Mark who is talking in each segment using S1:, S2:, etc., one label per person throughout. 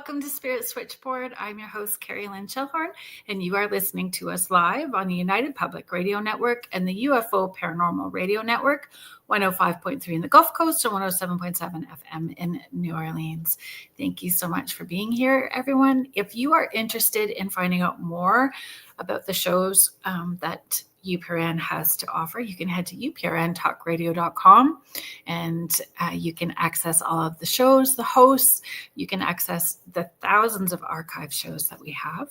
S1: welcome to Spirit Switchboard. I'm your host, Carrie Lynn Chilhorn, and you are listening to us live on the United Public Radio Network and the UFO Paranormal Radio Network, 105.3 in the Gulf Coast and 107.7 FM in New Orleans. Thank you so much for being here, everyone. If you are interested in finding out more about the shows that UPRN has to offer, you can head to uprntalkradio.com and you can access all of the shows, the hosts. You can access the thousands of archive shows that we have.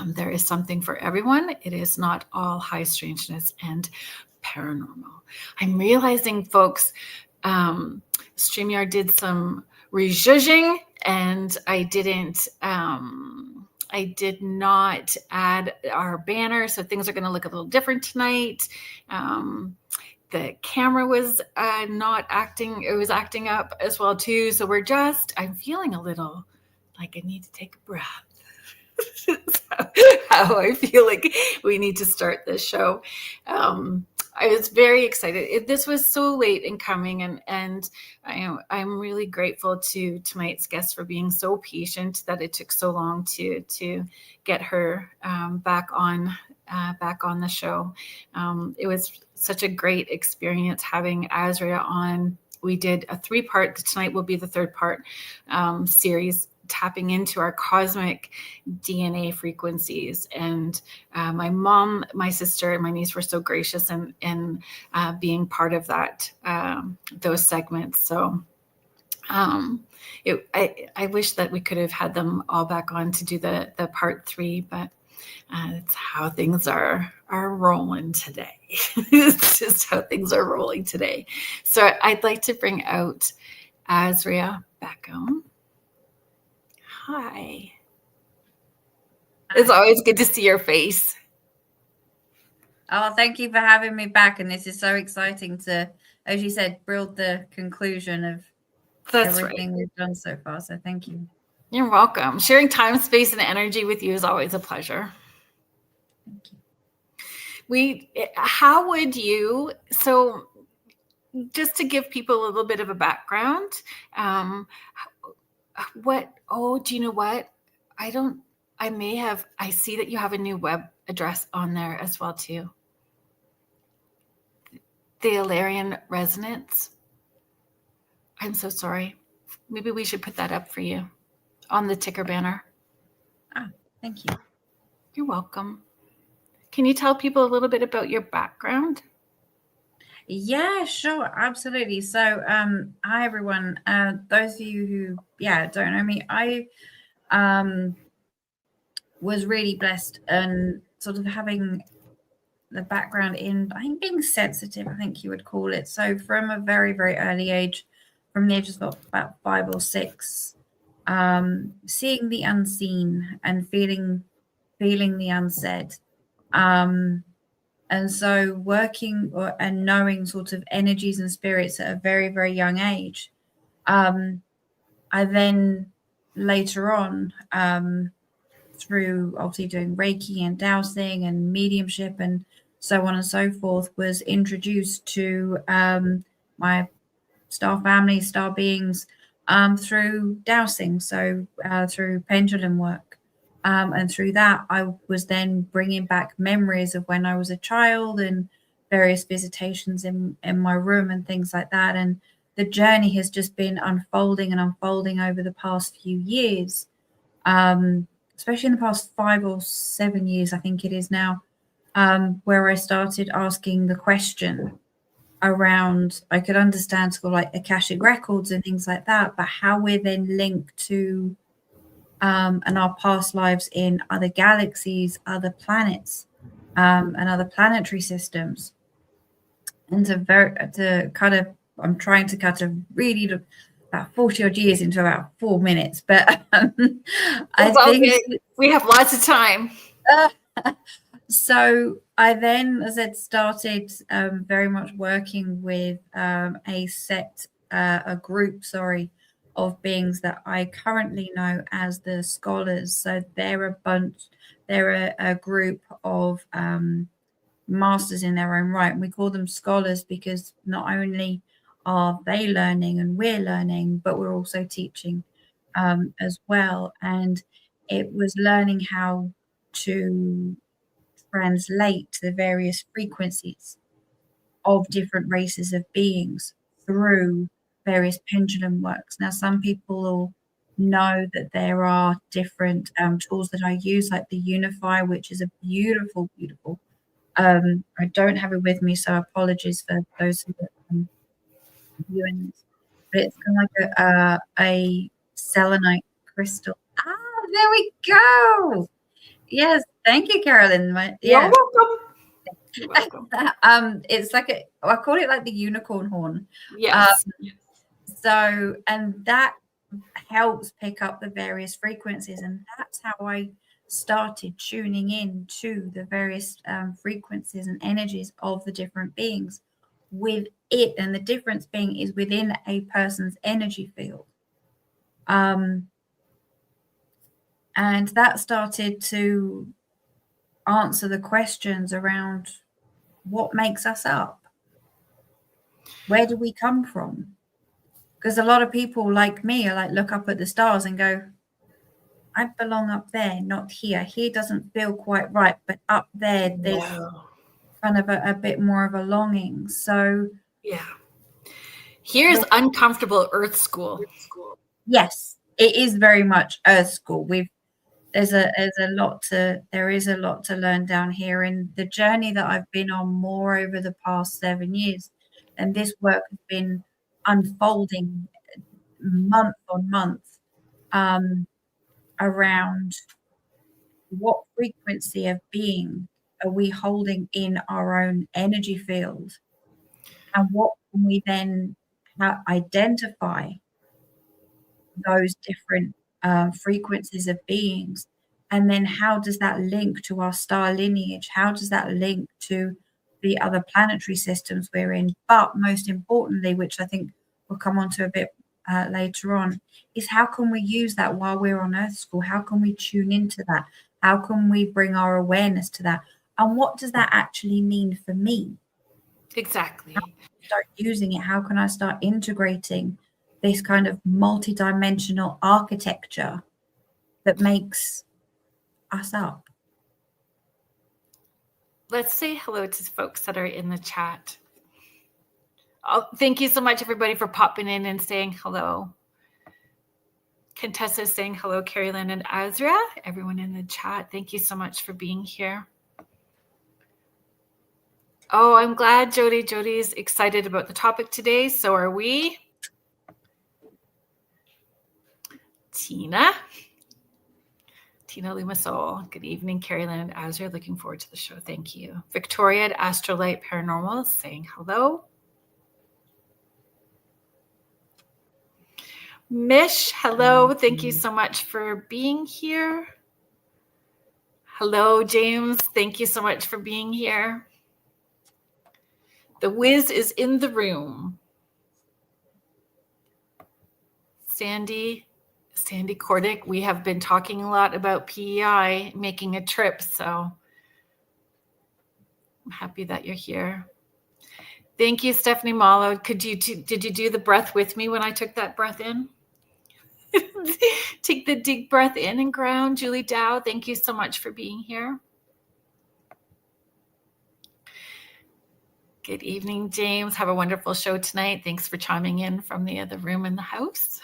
S1: There is something for everyone. It is not all high strangeness and paranormal. I'm realizing, folks, StreamYard did some rejudging and I did not add our banner, so things are going to look a little different tonight. The camera was not acting, it was acting up as well too. So I'm feeling a little like I need to take a breath. How I feel like we need to start this show. I was very excited. This was so late in coming, and I'm really grateful to tonight's guest for being so patient that it took so long to get her back on the show. It was such a great experience having Asria on. We did a 3-part. Tonight will be the 3rd part series, tapping into our cosmic DNA frequencies. And my mom, my sister, and my niece were so gracious in being part of that, those segments. So I wish that we could have had them all back on to do the part 3, but it's how things are rolling today. It's just how things are rolling today. So I'd like to bring out Asria Beckham. Hi. It's always good to see your face.
S2: Oh, thank you for having me back. And this is so exciting to, as you said, build the conclusion of everything we've done so far. So thank you.
S1: You're welcome. Sharing time, space, and energy with you is always a pleasure.
S2: Thank you.
S1: How would you, so just to give people a little bit of a background, do you know what? I see that you have a new web address on there as well too. The Alarian Resonance. I'm so sorry. Maybe we should put that up for you on the ticker banner.
S2: Ah, thank you.
S1: You're welcome. Can you tell people a little bit about your background?
S2: Yeah, sure. Absolutely. So, hi, everyone. Those of you who, don't know me, I was really blessed and sort of having the background in, I think, being sensitive, I think you would call it. So from a very, very early age, from the age of about 5 or 6, seeing the unseen and feeling the unsaid. And so working and knowing sort of energies and spirits at a very, very young age. I then later on, through obviously doing Reiki and dowsing and mediumship and so on and so forth, was introduced to my star family, star beings, through dowsing. So through pendulum work. And through that, I was then bringing back memories of when I was a child and various visitations in my room and things like that. And the journey has just been unfolding over the past few years, especially in the past 5 or 7 years, I think it is now, where I started asking the question around, I could understand sort of like Akashic records and things like that, but how we're then linked to and our past lives in other galaxies, other planets, and other planetary systems. And I'm trying to cut a really about 40 odd years into about 4 minutes, but I think
S1: we have lots of time.
S2: So I then, as I started very much working with a group of beings that I currently know as the scholars. So they're a group of masters in their own right. And we call them scholars because not only are they learning and we're learning, but we're also teaching as well. And it was learning how to translate the various frequencies of different races of beings through various pendulum works. Now, some people will know that there are different tools that I use, like the Unify, which is a beautiful, beautiful. I don't have it with me, so apologies for those who are viewing this. But it's kind of like a selenite crystal. Ah, there we go. Yes, thank you, Carolyn.
S1: You're welcome. You're welcome.
S2: It's like I call it like the unicorn horn.
S1: Yes.
S2: So, and that helps pick up the various frequencies, and that's how I started tuning in to the various frequencies and energies of the different beings with it. And the difference being is within a person's energy field. And that started to answer the questions around what makes us up. Where do we come from? Because a lot of people like me are like, look up at the stars and go, I belong up there, not here. Here doesn't feel quite right, but up there, there's kind of a bit more of a longing. So
S1: yeah, here's uncomfortable Earth School.
S2: Yes, it is very much Earth School. There is a lot to learn down here, in the journey that I've been on more over the past 7 years, and this work has been unfolding month on month around what frequency of being are we holding in our own energy field, and what can we then identify those different frequencies of beings, and then how does that link to our star lineage? How does that link to the other planetary systems we're in? But most importantly, which I think we'll come on to a bit later on, is how can we use that while we're on Earth School? How can we tune into that? How can we bring our awareness to that? And what does that actually mean for me?
S1: Exactly.
S2: How can I start using it? How can I start integrating this kind of multidimensional architecture that makes us up?
S1: Let's say hello to folks that are in the chat. Oh, thank you so much, everybody, for popping in and saying hello. Contessa is saying hello, Carrie Lynn and Asria. Everyone in the chat, thank you so much for being here. Oh, I'm glad Jody's excited about the topic today. So are we. Tina Limassol. Good evening, Carrie Lynn and Asria. Looking forward to the show. Thank you. Victoria at Astrolight Paranormal saying hello. Mish, hello. Thank you so much for being here. Hello, James. Thank you so much for being here. The Wiz is in the room. Sandy Cordick, we have been talking a lot about PEI making a trip, so I'm happy that you're here. Thank you, Stephanie Malo. Did you do the breath with me when I took that breath in? Take the deep breath in and ground. Julie Dow, thank you so much for being here. Good evening, James. Have a wonderful show tonight. Thanks for chiming in from the other room in the house.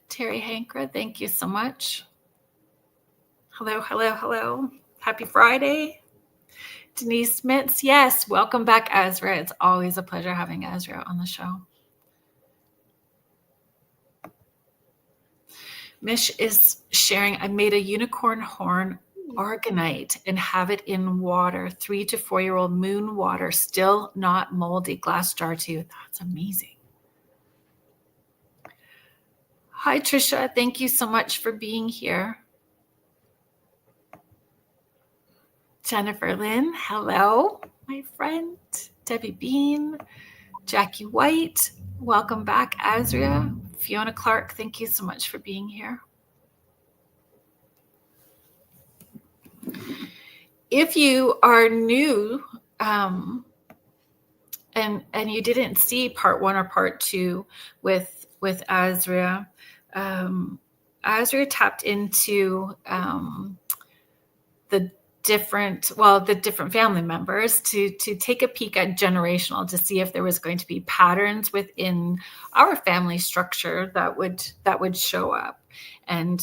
S1: Terry Hankra, thank you so much. Hello, hello, hello. Happy Friday. Denise Smits, yes, welcome back, Asria. It's always a pleasure having Asria on the show. Mish is sharing, I made a unicorn horn organite and have it in water, 3 to 4 year old moon water, still not moldy, glass jar too. That's amazing. Hi, Trisha. Thank you so much for being here. Jennifer Lynn, hello, my friend. Debbie Bean, Jackie White, welcome back, Asria. Fiona Clark, thank you so much for being here. If you are new and you didn't see part 1 or part 2 with Asria. Asria tapped into the different family members to take a peek at generational, to see if there was going to be patterns within our family structure that would show up. And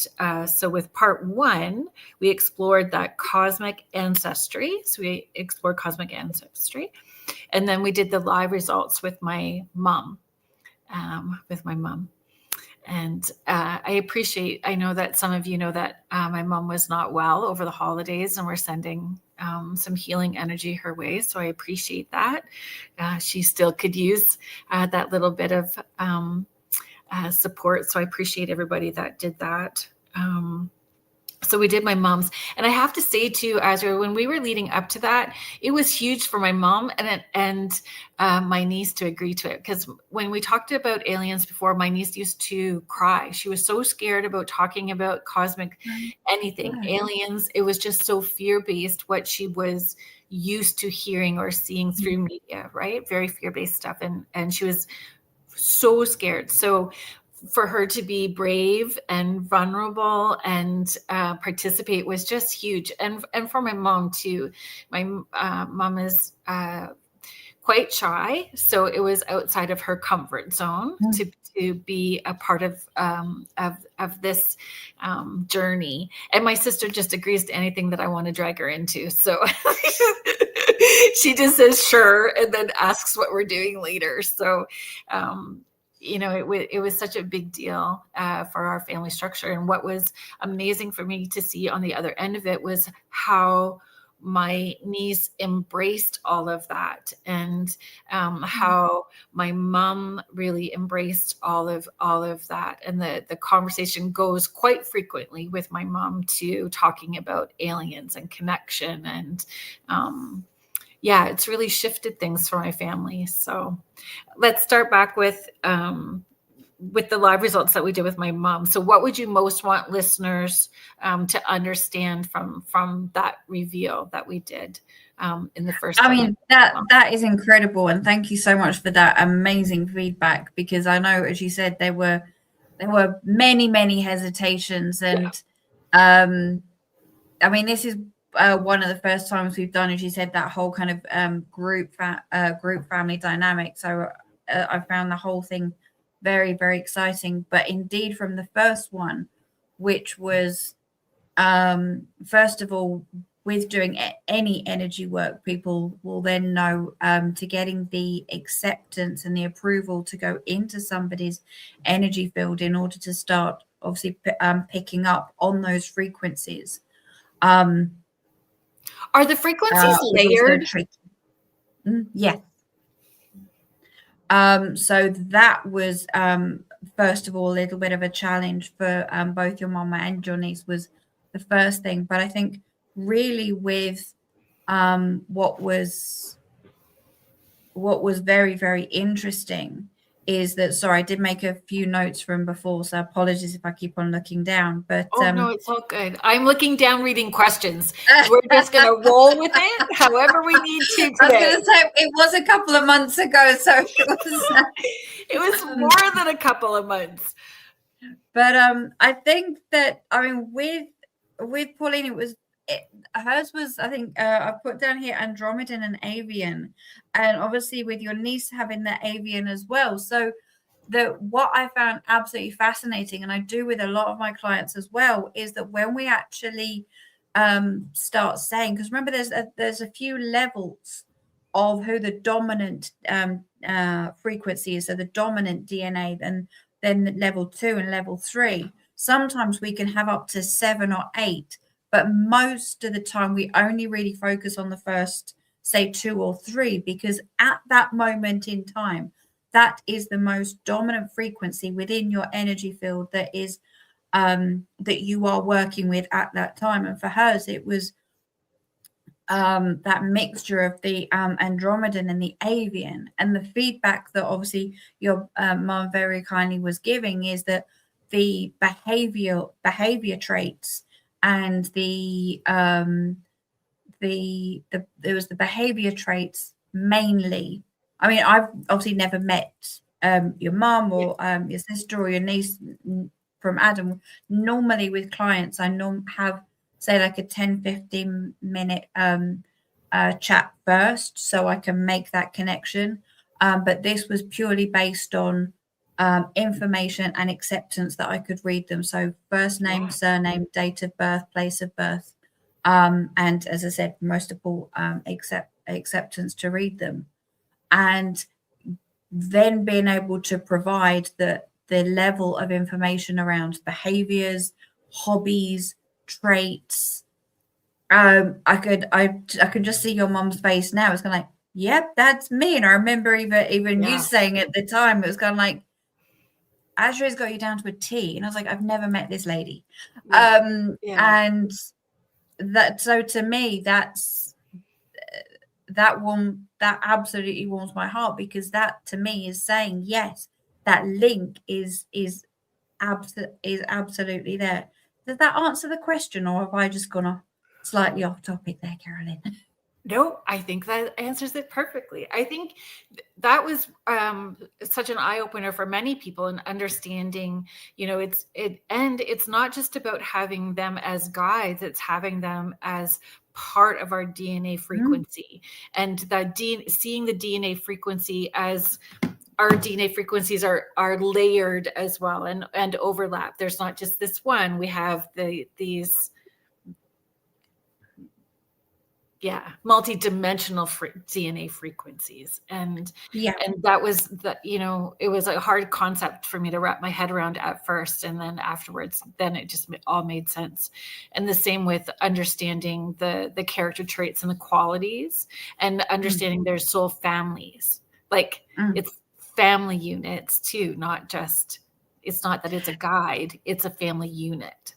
S1: so with part 1, we explored that cosmic ancestry. So we explored cosmic ancestry. And then we did the live results with my mom. And I know that some of you know that my mom was not well over the holidays, and we're sending some healing energy her way. So I appreciate that. She still could use that little bit of support. So I appreciate everybody that did that. So we did my mom's, and I have to say too, Azra, when we were leading up to that, it was huge for my mom and my niece to agree to it. Because when we talked about aliens before, my niece used to cry. She was so scared about talking about cosmic anything, aliens. It was just so fear-based, what she was used to hearing or seeing through media, right? Very fear-based stuff. And she was so scared. So for her to be brave and vulnerable and participate was just huge. And for my mom too. My mom is quite shy, so it was outside of her comfort zone to be a part of this journey. And my sister just agrees to anything that I want to drag her into. So she just says sure, and then asks what we're doing later. So it was such a big deal for our family structure. And what was amazing for me to see on the other end of it was how my niece embraced all of that, and how my mom really embraced all of that. And the conversation goes quite frequently with my mom too, talking about aliens and connection. And it's really shifted things for my family. So let's start back with the live results that we did with my mom. So what would you most want listeners to understand from that reveal that we did in the first?
S2: I mean, that is incredible. And thank you so much for that amazing feedback, because I know, as you said, there were many, many hesitations. And I mean, this is one of the first times we've done, as you said, that whole kind of group family dynamic. So I found the whole thing very, very exciting. But indeed, from the first one, which was first of all, with doing any energy work, people will then know to getting the acceptance and the approval to go into somebody's energy field in order to start obviously picking up on those frequencies.
S1: Are the frequencies layered?
S2: Yes. So that was first of all a little bit of a challenge for both your mama and your niece, was the first thing. But I think really with what was very, very interesting is that, sorry, I did make a few notes from before, so apologies if I keep on looking down. But
S1: no, it's all good. I'm looking down, reading questions. We're just going to roll with it however we need to today.
S2: I was going to say, it was a couple of months ago, so
S1: it was more than a couple of months.
S2: But I think that, I mean, with Pauline, hers was, I think I put down here Andromedan and Avian, and obviously with your niece having the Avian as well. So what I found absolutely fascinating, and I do with a lot of my clients as well, is that when we actually start saying, because remember there's a few levels of who the dominant frequency is, so the dominant DNA, and then level 2 and level 3. Sometimes we can have up to 7 or 8. But most of the time, we only really focus on the first, say, 2 or 3, because at that moment in time, that is the most dominant frequency within your energy field that is that you are working with at that time. And for hers, it was that mixture of the Andromedan and the Avian. And the feedback that obviously your mom very kindly was giving is that the behavior traits and there was the behavior traits mainly I mean, I've obviously never met your mum or your sister or your niece from Adam. Normally with clients, I have say like a 10-15 minute chat first, so I can make that connection. But this was purely based on information and acceptance that I could read them. So first name, surname, date of birth, place of birth, and as I said, most of all, acceptance to read them. And then being able to provide the level of information around behaviors, hobbies, traits. I could just see your mom's face now. It's kind of like, yep, that's me. And I remember even you saying at the time, it was kind of like, Asria's got you down to a T. And I was like, I've never met this lady. And that, so to me, that absolutely warms my heart, because that to me is saying, yes, that link is absolutely there. Does that answer the question, or have I just gone slightly off topic there, Carolyn?
S1: No, I think that answers it perfectly. I think that was such an eye-opener for many people in understanding, and it's not just about having them as guides, it's having them as part of our DNA frequency, and seeing the DNA frequency as our DNA frequencies are layered as well and overlap. There's not just this one. We have these multidimensional DNA frequencies. And that was it was a hard concept for me to wrap my head around at first. And then afterwards, then it just all made sense. And the same with understanding the character traits and the qualities, and understanding their soul families. Like it's family units too, it's not that it's a guide, it's a family unit.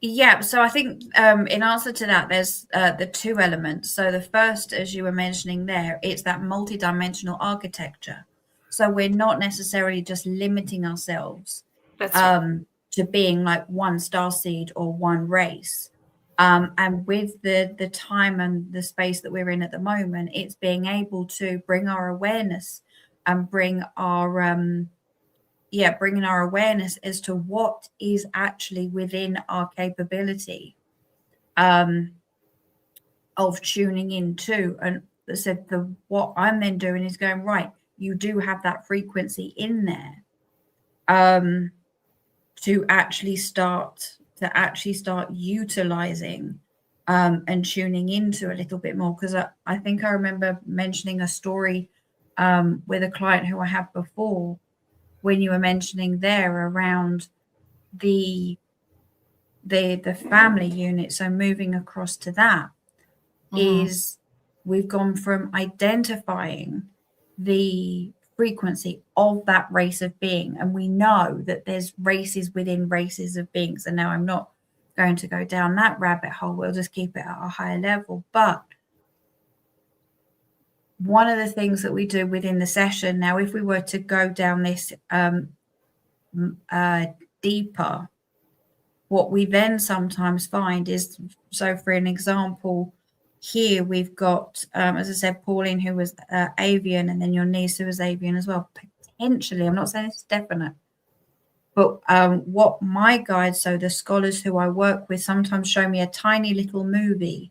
S2: Yeah, so I think in answer to that, there's the two elements. So the first, as you were mentioning there, it's that multidimensional architecture. So we're not necessarily just limiting ourselves to being like one starseed or one race. And with the time and the space that we're in at the moment, it's being able to bring our awareness and bringing our awareness as to what is actually within our capability of tuning into. And said what I'm then doing is going, right, you do have that frequency in there to actually start utilizing and tuning into a little bit more. Because I think I remember mentioning a story with a client who I had before, when you were mentioning there around the family unit. So moving across to that is we've gone from identifying the frequency of that race of being, and we know that there's races within races of beings. And now I'm not going to go down that rabbit hole, we'll just keep it at a higher level. But one of the things that we do within the session now, if we were to go down this deeper, what we then sometimes find is, so for an example, here we've got, as I said, Pauline, who was avian, and then your niece who was avian as well. Potentially, I'm not saying it's definite, but what my guides, so the scholars who I work with, sometimes show me a tiny little movie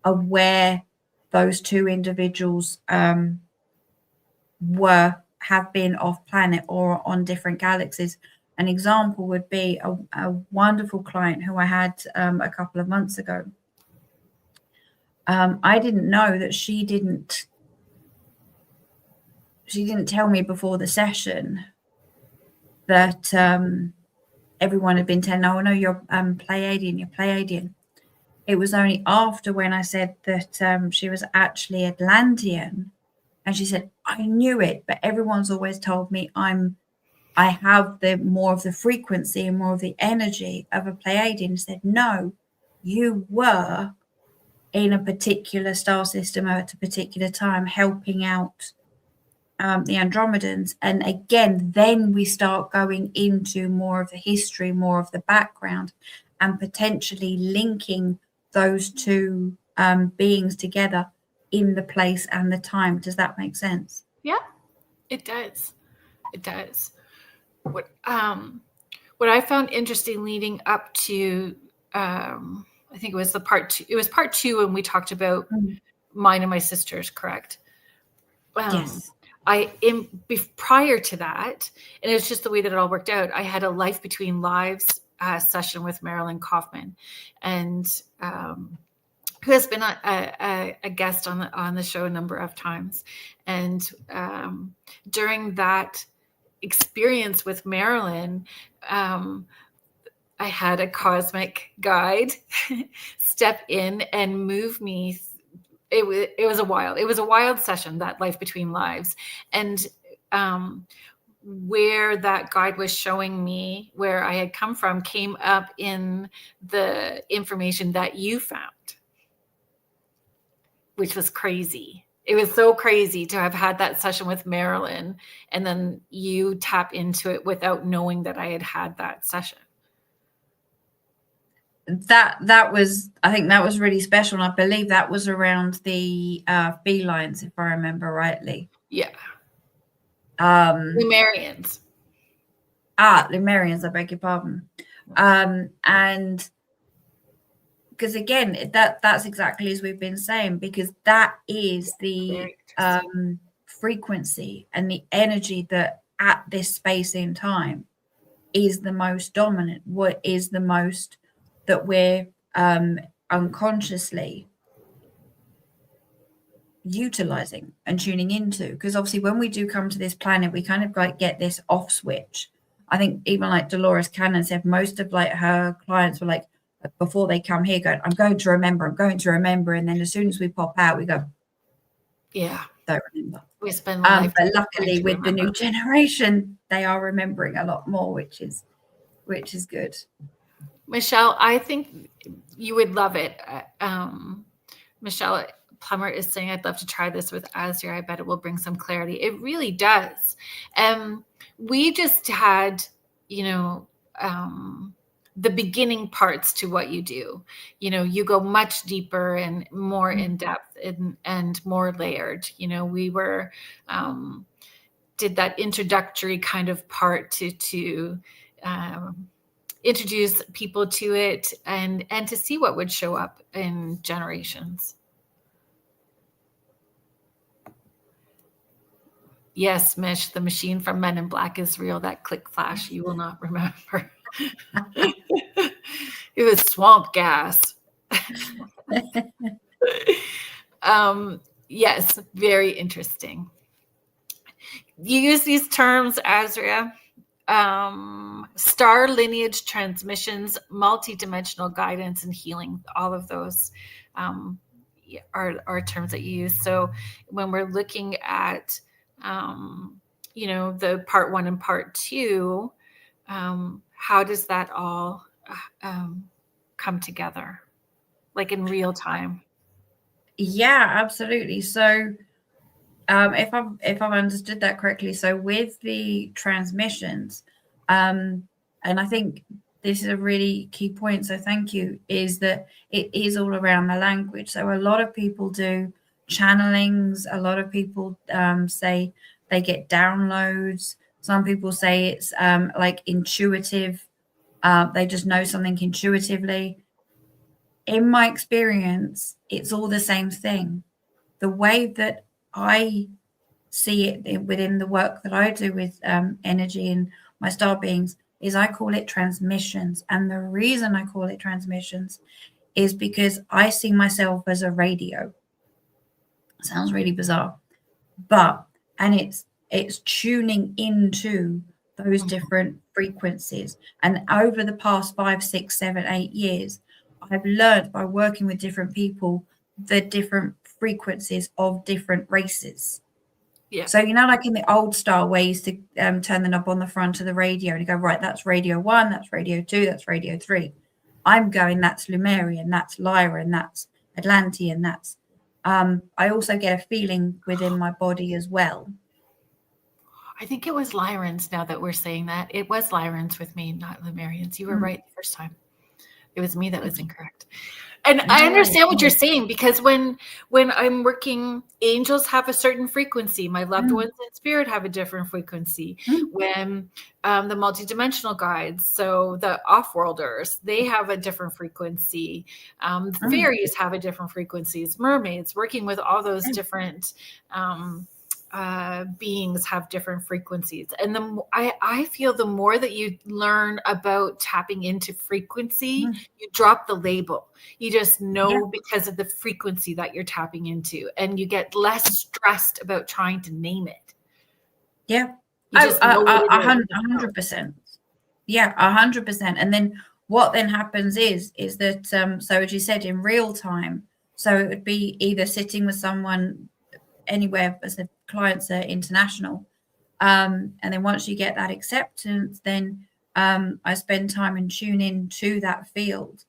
S2: of where those two individuals have been off planet or on different galaxies. An example would be a wonderful client who I had a couple of months ago. I didn't know that she didn't tell me before the session that everyone had been telling, oh no, you're Pleiadian. It was only after when I said that she was actually Atlantean, and she said, I knew it, but everyone's always told me I have the more of the frequency and more of the energy of a Pleiadian. Said, no, you were in a particular star system at a particular time helping out the Andromedans. And again, then we start going into more of the history, more of the background, and potentially linking those two beings together in the place and the time. Does that make sense?
S1: Yeah, it does. It does. What I found interesting leading up to, I think it was part 2. It was part 2 when we talked about mine and my sister's, correct?
S2: Yes.
S1: Prior to that, and it's just the way that it all worked out, I had a Life Between Lives session with Marilyn Kaufman, and who has been a guest on the show a number of times. And during that experience with Marilyn, I had a cosmic guide step in and move me. It was a wild session, that Life Between Lives. And where that guide was showing me where I had come from came up in the information that you found, which was crazy. It was so crazy to have had that session with Marilyn, and then you tap into it without knowing that I had that session.
S2: That was, I think that was really special. And I believe that was around the felines, if I remember rightly.
S1: Yeah. Lumerians.
S2: Lumerians, I beg your pardon. And because again, that's exactly as we've been saying, because that is the frequency and the energy that at this space in time is the most dominant, what is the most that we're unconsciously utilizing and tuning into. Because obviously when we do come to this planet, we kind of like get this off switch. I think even like Dolores Cannon said, most of like her clients were like, before they come here, going, I'm going to remember. And then as soon as we pop out, we go,
S1: yeah,
S2: don't remember.
S1: We spend
S2: but luckily with the new generation, they are remembering a lot more, which is good.
S1: Michelle, I think you would love it. Michelle Plummer is saying, I'd love to try this with Asria. I bet it will bring some clarity. It really does. We just had, the beginning parts to what you do. You go much deeper and more in depth and more layered. We were did that introductory kind of part to introduce people to it and to see what would show up in generations. Yes, Mish, the machine from Men in Black is real. That click flash, you will not remember. It was swamp gas. Yes, very interesting. You use these terms, Asria. Star Lineage Transmissions, Multidimensional Guidance and Healing. All of those are terms that you use. So when we're looking at the part 1 and part 2, how does that all come together, like in real time?
S2: Yeah, absolutely. So if I've understood that correctly, so with the transmissions, and I think this is a really key point, so thank you, is that it is all around the language. So a lot of people do channelings, a lot of people say they get downloads, some people say it's like intuitive, they just know something intuitively. In my experience, it's all the same thing. The way that I see it within the work that I do with energy and my star beings is I call it transmissions. And the reason I call it transmissions is because I see myself as a radio. Sounds really bizarre, and it's tuning into those different frequencies. And over the past 5, 6, 7, 8 years, I've learned by working with different people the different frequencies of different races.
S1: Yeah.
S2: So, like in the old style where you used to turn the knob on the front of the radio and you go, right, that's radio 1, that's radio 2, that's radio 3. I'm going, that's Lemurian, that's Lyran, that's Atlantean, that's I also get a feeling within my body as well.
S1: I think it was Lyrans, now that we're saying that. It was Lyrans with me, not Lemurians. You were right the first time. It was me that was incorrect. And I
S2: Yeah,
S1: understand what
S2: yeah.
S1: you're saying, because when I'm working, angels have a certain frequency. My loved ones in spirit have a different frequency. When the multidimensional guides, so the off-worlders, they have a different frequency. Fairies have a different frequencies. Mermaids, working with all those different beings have different frequencies. And I feel the more that you learn about tapping into frequency, you drop the label. You just know because of the frequency that you're tapping into, and you get less stressed about trying to name it.
S2: Yeah.
S1: You just know what it is.
S2: 100%. Yeah, 100%. And then what then happens is that, so as you said, in real time, so it would be either sitting with someone anywhere, as the clients are international. And then once you get that acceptance, then I spend time and tune in to that field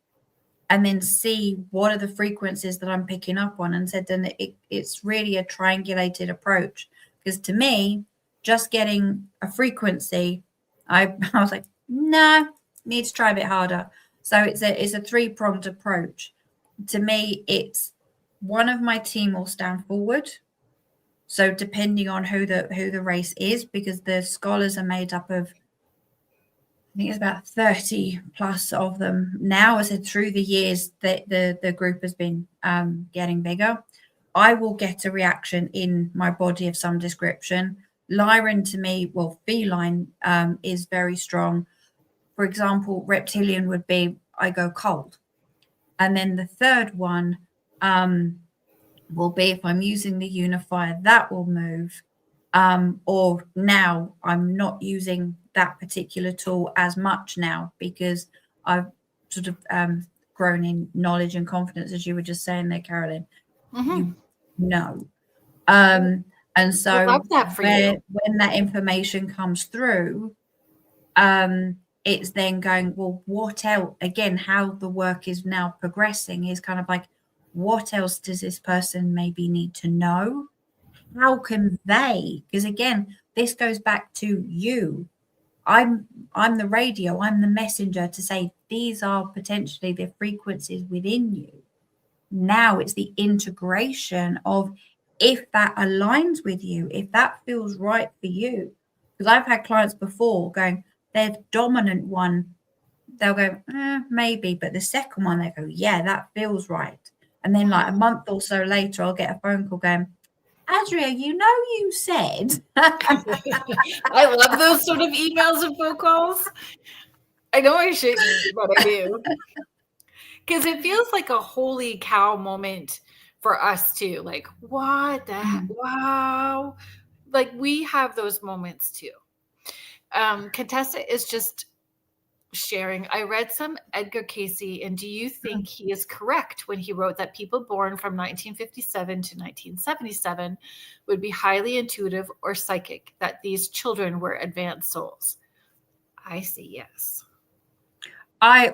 S2: and then see what are the frequencies that I'm picking up on. And said, then it's really a triangulated approach, because to me, just getting a frequency, I was like, nah, need to try a bit harder. So it's a three-pronged approach. To me, it's one of my team will stand forward. So depending on who the race is, because the scholars are made up of, I think it's about 30 plus of them now. As I said, through the years, the group has been getting bigger. I will get a reaction in my body of some description. Lyran to me, well, feline is very strong. For example, reptilian would be I go cold. And then the third one will be if I'm using the unifier, that will move. Or now I'm not using that particular tool as much now because I've sort of grown in knowledge and confidence, as you were just saying there, Carolyn. You know. And so
S1: I love that for you.
S2: When that information comes through, it's then going, well, what else? Again, how the work is now progressing is kind of like, what else does this person maybe need to know? How can they? Because again, this goes back to you. I'm the radio, I'm the messenger to say these are potentially the frequencies within you. Now it's the integration of if that aligns with you, if that feels right for you. Because I've had clients before going, their dominant one, they'll go, maybe, but the second one, they go, yeah, that feels right. And then like a month or so later, I'll get a phone call going, Asria, you said.
S1: I love those sort of emails and phone calls. I know I shouldn't, but I do. Because it feels like a holy cow moment for us too. Like, what the heck? Wow. Like we have those moments too. Contessa is just sharing. I read some Edgar Casey, and do you think he is correct when he wrote that people born from 1957 to 1977 would be highly intuitive or psychic, that these children were advanced souls? I say yes.
S2: I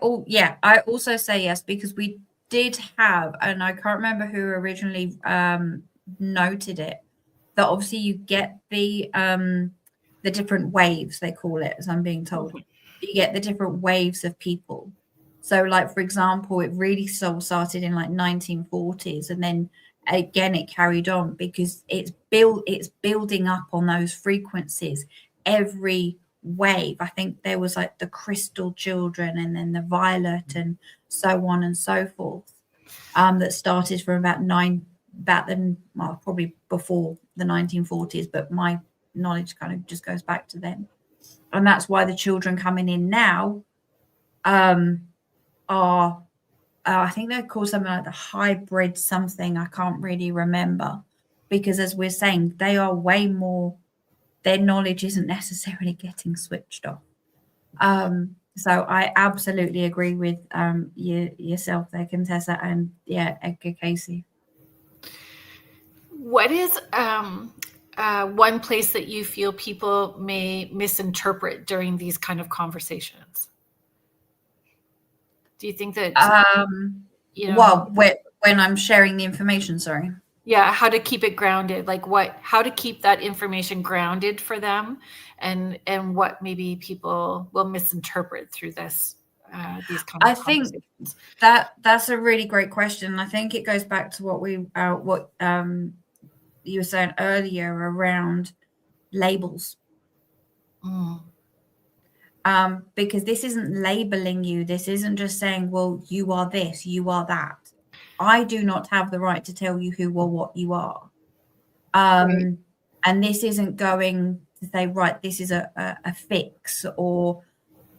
S2: also say yes, because we did have, and I can't remember who originally noted it, that obviously you get the different waves, they call it, as I'm being told. You get the different waves of people. So like, for example, it really started in like 1940s, and then again it carried on because it's building up on those frequencies every wave. I think there was like the crystal children and then the violet and so on and so forth, that started from probably before the 1940s, but my knowledge kind of just goes back to then. And that's why the children coming in now are I think they're called something like the hybrid something. I can't really remember, because as we're saying, they are way more, their knowledge isn't necessarily getting switched off. So I absolutely agree with yourself there, Contessa, and Edgar Casey.
S1: What is one place that you feel people may misinterpret during these kind of conversations? Do you think that
S2: well, when I'm sharing the information, sorry.
S1: Yeah, how to keep it grounded, like how to keep that information grounded for them, and what maybe people will misinterpret through this these kind
S2: I
S1: of
S2: think
S1: conversations?
S2: that's a really great question. I think it goes back to what you were saying earlier around labels. Because this isn't labeling you. This isn't just saying, well, you are this, you are that. I do not have the right to tell you who or what you are.
S1: Right.
S2: And this isn't going to say, right, this is a fix, or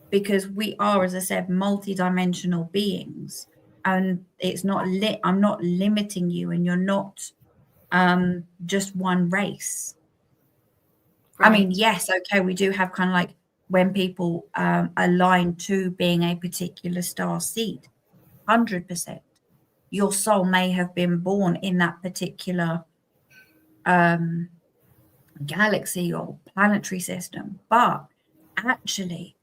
S2: because we are, as I said, multidimensional beings. And it's not I'm not limiting you, and you're not just one race.
S1: Right.
S2: I mean, yes, okay, we do have kind of like when people align to being a particular star seed, 100%. Your soul may have been born in that particular galaxy or planetary system, but actually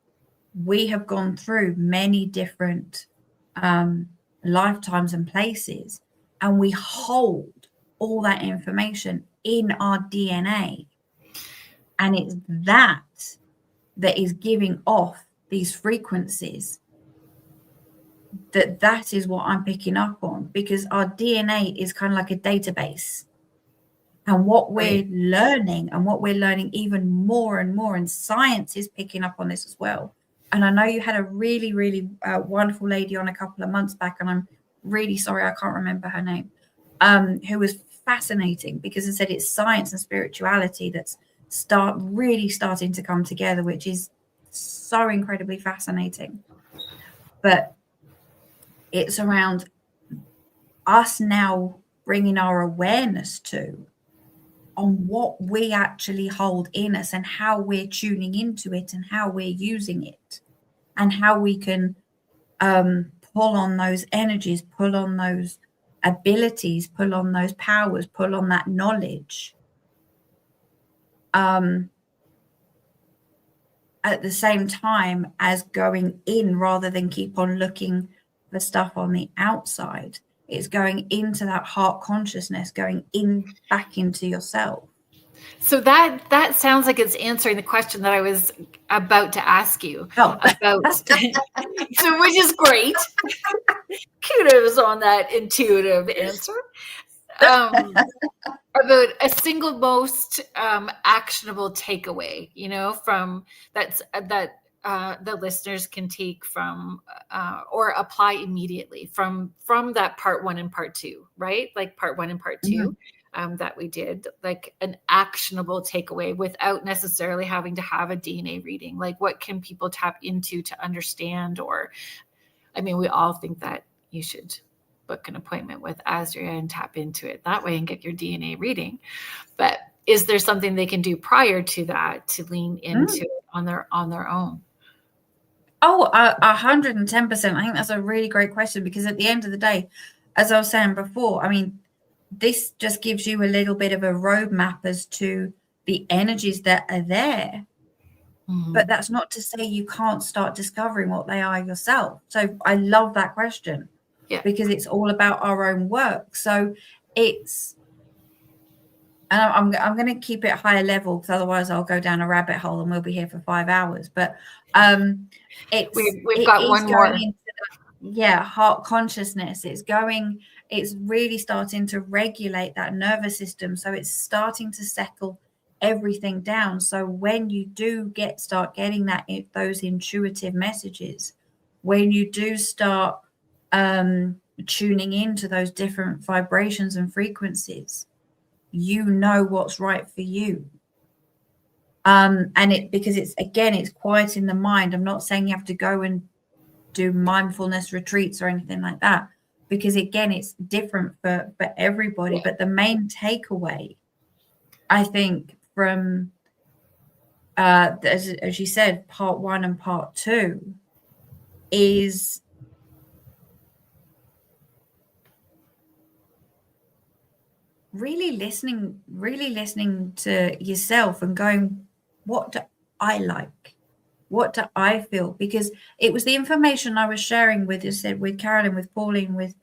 S2: we have gone through many different lifetimes and places, and we hold all that information in our DNA, and it's that is giving off these frequencies. That is what I'm picking up on, because our DNA is kind of like a database. And what we're learning, and what we're learning even more and more, and science is picking up on this as well. And I know you had a really, really wonderful lady on a couple of months back, and I'm really sorry I can't remember her name, who was fascinating, because I said it's science and spirituality that's really starting to come together, which is so incredibly fascinating. But it's around us now bringing our awareness to on what we actually hold in us, and how we're tuning into it, and how we're using it, and how we can pull on those energies, pull on those abilities, pull on those powers, pull on that knowledge. At the same time as going in, rather than keep on looking for stuff on the outside, it's going into that heart consciousness, going in back into yourself.
S1: So that sounds like it's answering the question that I was about to ask you about. So, which is great. Kudos on that intuitive answer. About a single most actionable takeaway, from that the listeners can take from or apply immediately from that part 1 and part 2, right? Like part 1 and part 2 that we did, like an actionable takeaway without necessarily having to have a DNA reading. Like, what can people tap into to understand? Or, I mean, we all think that you should book an appointment with Asria and tap into it that way and get your DNA reading. But is there something they can do prior to that to lean into it on their own?
S2: Oh, 110%. I think that's a really great question, because at the end of the day, as I was saying before, I mean, this just gives you a little bit of a roadmap as to the energies that are there. But that's not to say you can't start discovering what they are yourself. So I love that question.
S1: Yeah.
S2: Because it's all about our own work. So it's, and I'm going to keep it higher level, because otherwise I'll go down a rabbit hole and we'll be here for 5 hours. But
S1: we've got one more.
S2: Heart consciousness. It's really starting to regulate that nervous system. So it's starting to settle everything down. So when you do start getting those intuitive messages, when you do start tuning into those different vibrations and frequencies, you know what's right for you. And because it's quiet in the mind. I'm not saying you have to go and do mindfulness retreats or anything like that, because again, it's different for everybody. But the main takeaway, I think, from as you said, part 1 and part 2 is really listening to yourself and going, what do I like? What do I feel? Because it was the information I was sharing with Carolyn, with Pauline, with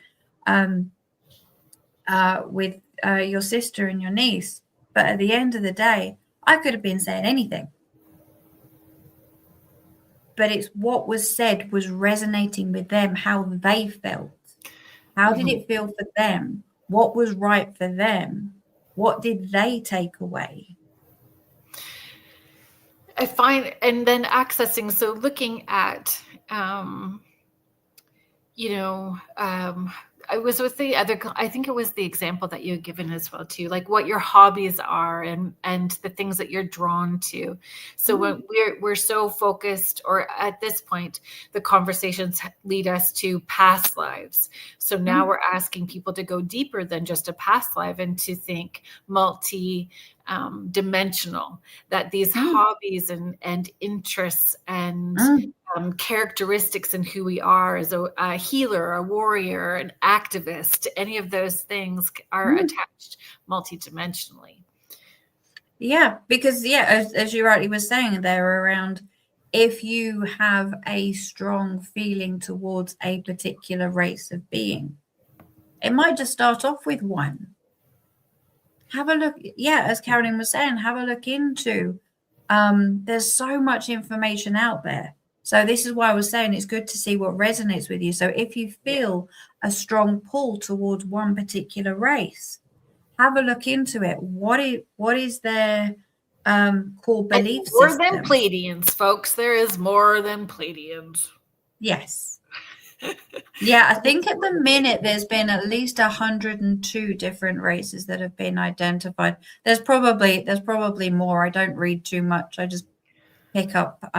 S2: your sister and your niece. But at the end of the day, I could have been saying anything. but it's what was said was resonating with them, how they felt. How did it feel for them? What was right for them? What did they take away?
S1: I find, and then accessing, so looking at, I was with the other, I think it was the example that you had given as well too, like what your hobbies are and the things that you're drawn to. So when we're so focused, or at this point, the conversations lead us to past lives. So now we're asking people to go deeper than just a past life and to think dimensional, that these hobbies and interests and characteristics in who we are as a healer, a warrior, an activist, any of those things are attached multidimensionally.
S2: Yeah, because as you rightly were saying there, around if you have a strong feeling towards a particular race of being, it might just start off with one. Have a look, as Carolyn was saying, have a look into, there's so much information out there. So this is why I was saying it's good to see what resonates with you. So if you feel a strong pull towards one particular race, have a look into it. What is their core belief system?
S1: More than Pleiadians, folks. There is more than Pleiadians.
S2: Yes. Yeah, I think at the minute there's been at least 102 different races that have been identified. There's probably more. I don't read too much. I just pick up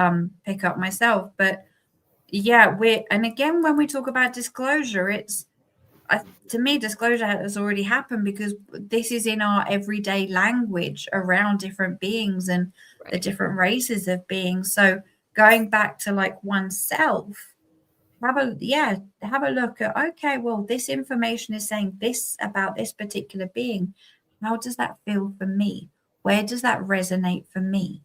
S2: myself. But yeah, and again, when we talk about disclosure, it's to me, disclosure has already happened, because this is in our everyday language around different beings and the different races of beings. So going back to like oneself, have a look at, okay, well, this information is saying this about this particular being. How does that feel for me? Where does that resonate for me?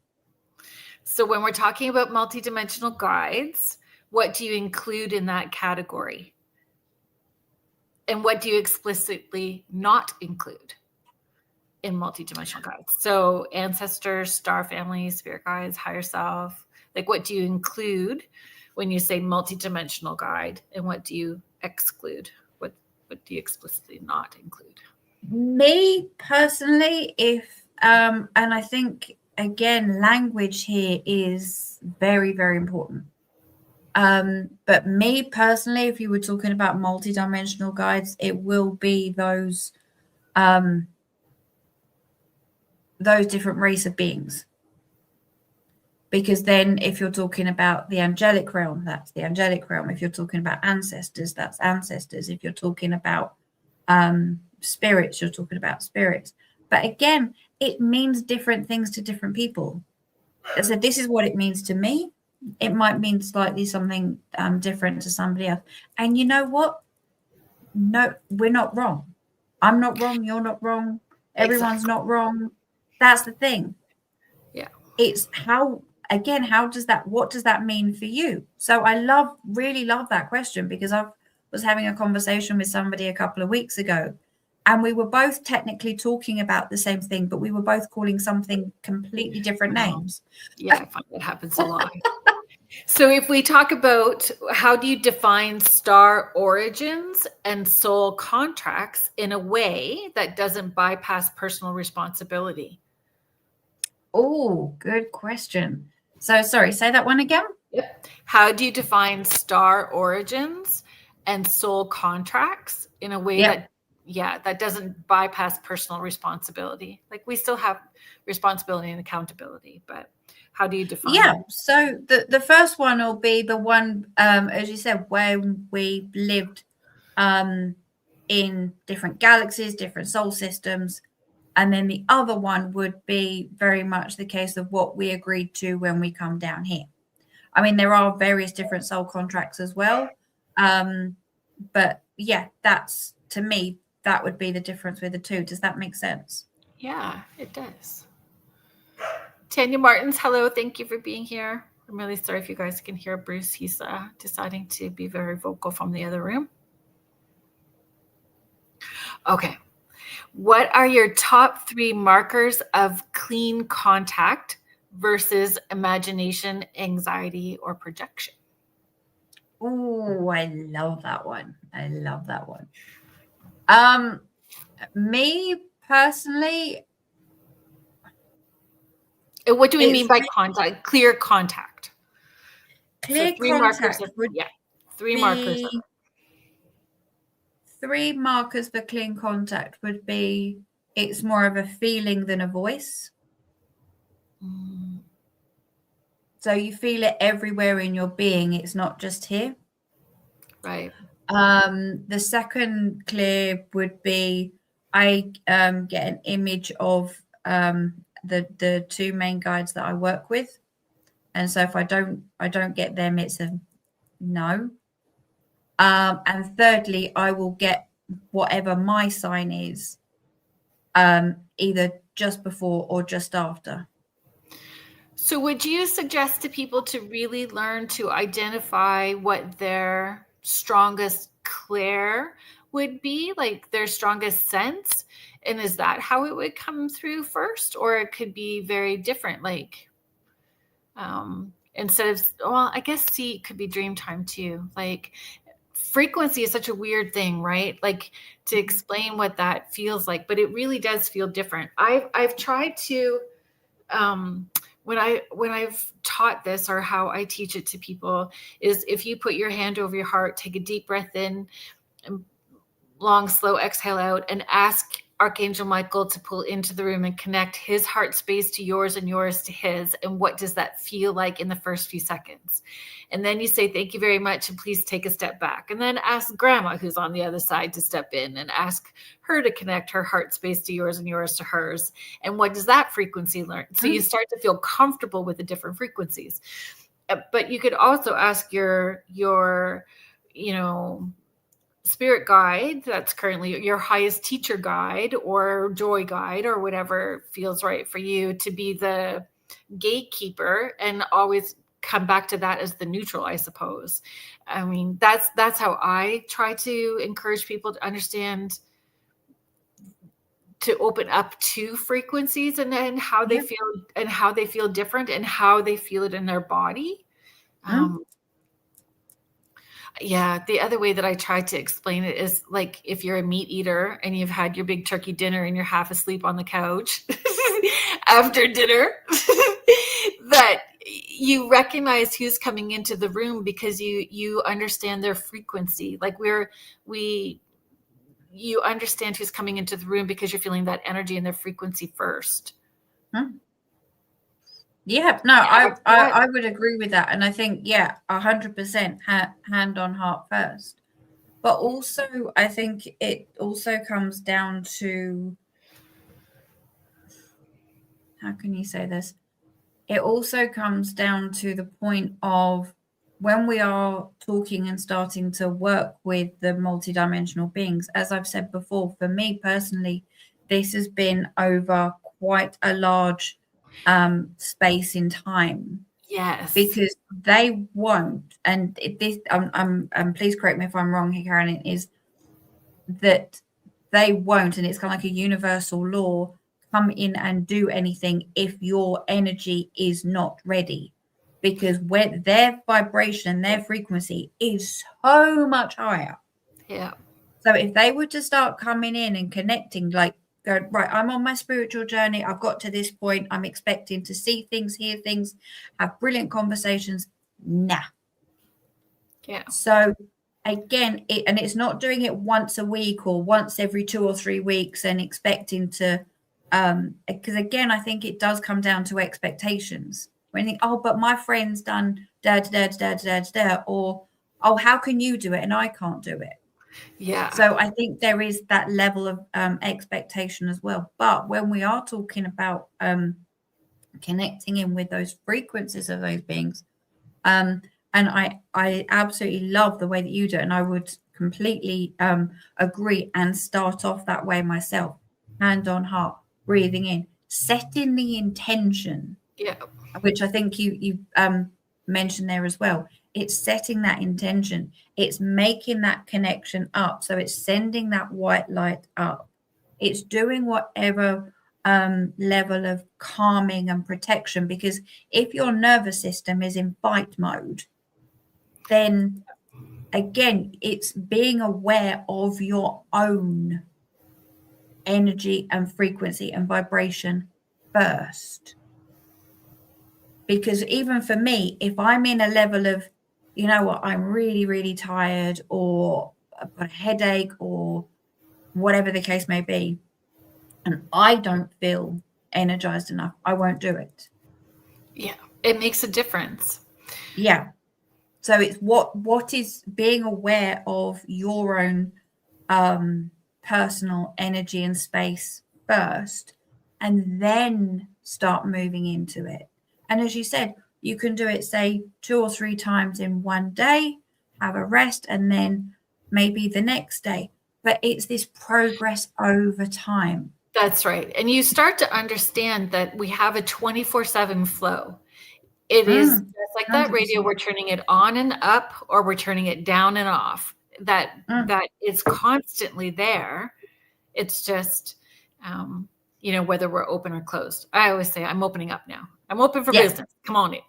S1: So when we're talking about multidimensional guides, what do you include in that category? And what do you explicitly not include in multidimensional guides? So ancestors, star families, spirit guides, higher self, like what do you include when you say multidimensional guide, and what do you exclude? What do you explicitly not include?
S2: Me personally, and I think again, language here is very, very important. But me personally, if you were talking about multidimensional guides, it will be those different race of beings. Because then if you're talking about the angelic realm, that's the angelic realm. If you're talking about ancestors, that's ancestors. If you're talking about spirits, you're talking about spirits. But again, it means different things to different people. So this is what it means to me. It might mean slightly something different to somebody else. And you know what? No, we're not wrong. I'm not wrong. You're not wrong. Everyone's not wrong. That's the thing.
S1: Yeah.
S2: It's what does that mean for you? So I really love that question, because I was having a conversation with somebody a couple of weeks ago, and we were both technically talking about the same thing, but we were both calling something completely different names.
S1: Yeah, I find that happens a lot. So if we talk about how do you define star origins and soul contracts in a way that doesn't bypass personal responsibility?
S2: Oh, good question. So sorry, say that one again.
S1: Yep. How do you define star origins and soul contracts in a way that doesn't bypass personal responsibility? Like we still have responsibility and accountability, but how do you define it?
S2: So the first one will be the one, as you said, where we lived in different galaxies, different soul systems. And then the other one would be very much the case of what we agreed to when we come down here. I mean, there are various different soul contracts as well. But yeah, that's, to me, that would be the difference with the two. Does that make sense?
S1: Yeah, it does. Tanya Martins, hello. Thank you for being here. I'm really sorry if you guys can hear Bruce. He's deciding to be very vocal from the other room. Okay. What are your top 3 markers of clean contact versus imagination, anxiety, or projection?
S2: Oh, I love that one. Me personally,
S1: And what do we mean
S2: it's
S1: by contact? Clear contact.
S2: clear
S1: Three markers
S2: contact
S1: of,
S2: would
S1: three markers of
S2: be 3 markers for clear contact would be it's more of a feeling than a voice. So you feel it everywhere in your being. It's not just here.
S1: Right.
S2: The second clear would be I get an image of the 2 main guides that I work with, and so if I don't get them, it's a no. And thirdly, I will get whatever my sign is, either just before or just after.
S1: So would you suggest to people to really learn to identify what their strongest clear would be, like their strongest sense? And is that how it would come through first? Or it could be very different, like instead of, well, I guess it could be dream time too. Like frequency is such a weird thing, right? Like to explain what that feels like, but it really does feel different. I've tried to when I've taught this, or how I teach it to people, is if you put your hand over your heart, take a deep breath in, and long, slow exhale out, and ask Archangel Michael to pull into the room and connect his heart space to yours and yours to his. And what does that feel like in the first few seconds? And then you say, thank you very much, and please take a step back. And then ask Grandma, who's on the other side, to step in and ask her to connect her heart space to yours and yours to hers. And what does that frequency learn? So you start to feel comfortable with the different frequencies. But you could also ask your spirit guide that's currently your highest teacher guide or joy guide or whatever feels right for you to be the gatekeeper, and always come back to that as the neutral, I suppose. I mean, that's how I try to encourage people to understand, to open up to frequencies and how they feel, and how they feel different, and how they feel it in their body. Yeah, the other way that I tried to explain it is like if you're a meat eater and you've had your big turkey dinner and you're half asleep on the couch after dinner, that you recognize who's coming into the room because you understand their frequency. Like you understand who's coming into the room because you're feeling that energy and their frequency first.
S2: Yeah, no, I would agree with that. And I think, 100% hand on heart first. But also, I think it also comes down to, how can you say this? It also comes down to the point of when we are talking and starting to work with the multidimensional beings. As I've said before, for me personally, this has been over quite a large space in time.
S1: Yes.
S2: Because they won't, and this, please correct me if I'm wrong here, Carolyn, is that they won't, and it's kind of like a universal law, come in and do anything if your energy is not ready. Because when their vibration, their frequency is so much higher.
S1: Yeah.
S2: So if they were to start coming in and connecting, like, go, right, I'm on my spiritual journey, I've got to this point, I'm expecting to see things, hear things, have brilliant conversations. Nah.
S1: Yeah.
S2: So again, it's not doing it once a week or once every 2 or 3 weeks and expecting to, because again, I think it does come down to expectations. When you think, oh, but my friend's done da da da da da da, or oh, how can you do it and I can't do it?
S1: Yeah.
S2: So I think there is that level of expectation as well. But when we are talking about connecting in with those frequencies of those beings, and I absolutely love the way that you do it, and I would completely agree and start off that way myself. Hand on heart, breathing in, setting the intention.
S1: Yeah.
S2: Which I think you mentioned there as well. It's setting that intention. It's making that connection up. So it's sending that white light up. It's doing whatever level of calming and protection, because if your nervous system is in fight mode, then again, it's being aware of your own energy and frequency and vibration first. Because even for me, if I'm in a level of, you know what, I'm really, really tired, or I've got a headache, or whatever the case may be, and I don't feel energized enough, I won't do it.
S1: Yeah, it makes a difference.
S2: Yeah. So it's what is being aware of your own personal energy and space first, and then start moving into it. And as you said, you can do it, say, 2 or 3 times in one day, have a rest, and then maybe the next day. But it's this progress over time.
S1: That's right. And you start to understand that we have a 24/7 flow. It is just like that radio,
S2: 100%.
S1: we're turning it on and up, or we're turning it down and off. That is constantly there. It's just, you know, whether we're open or closed. I always say, I'm opening up now. I'm open for business. Come on in.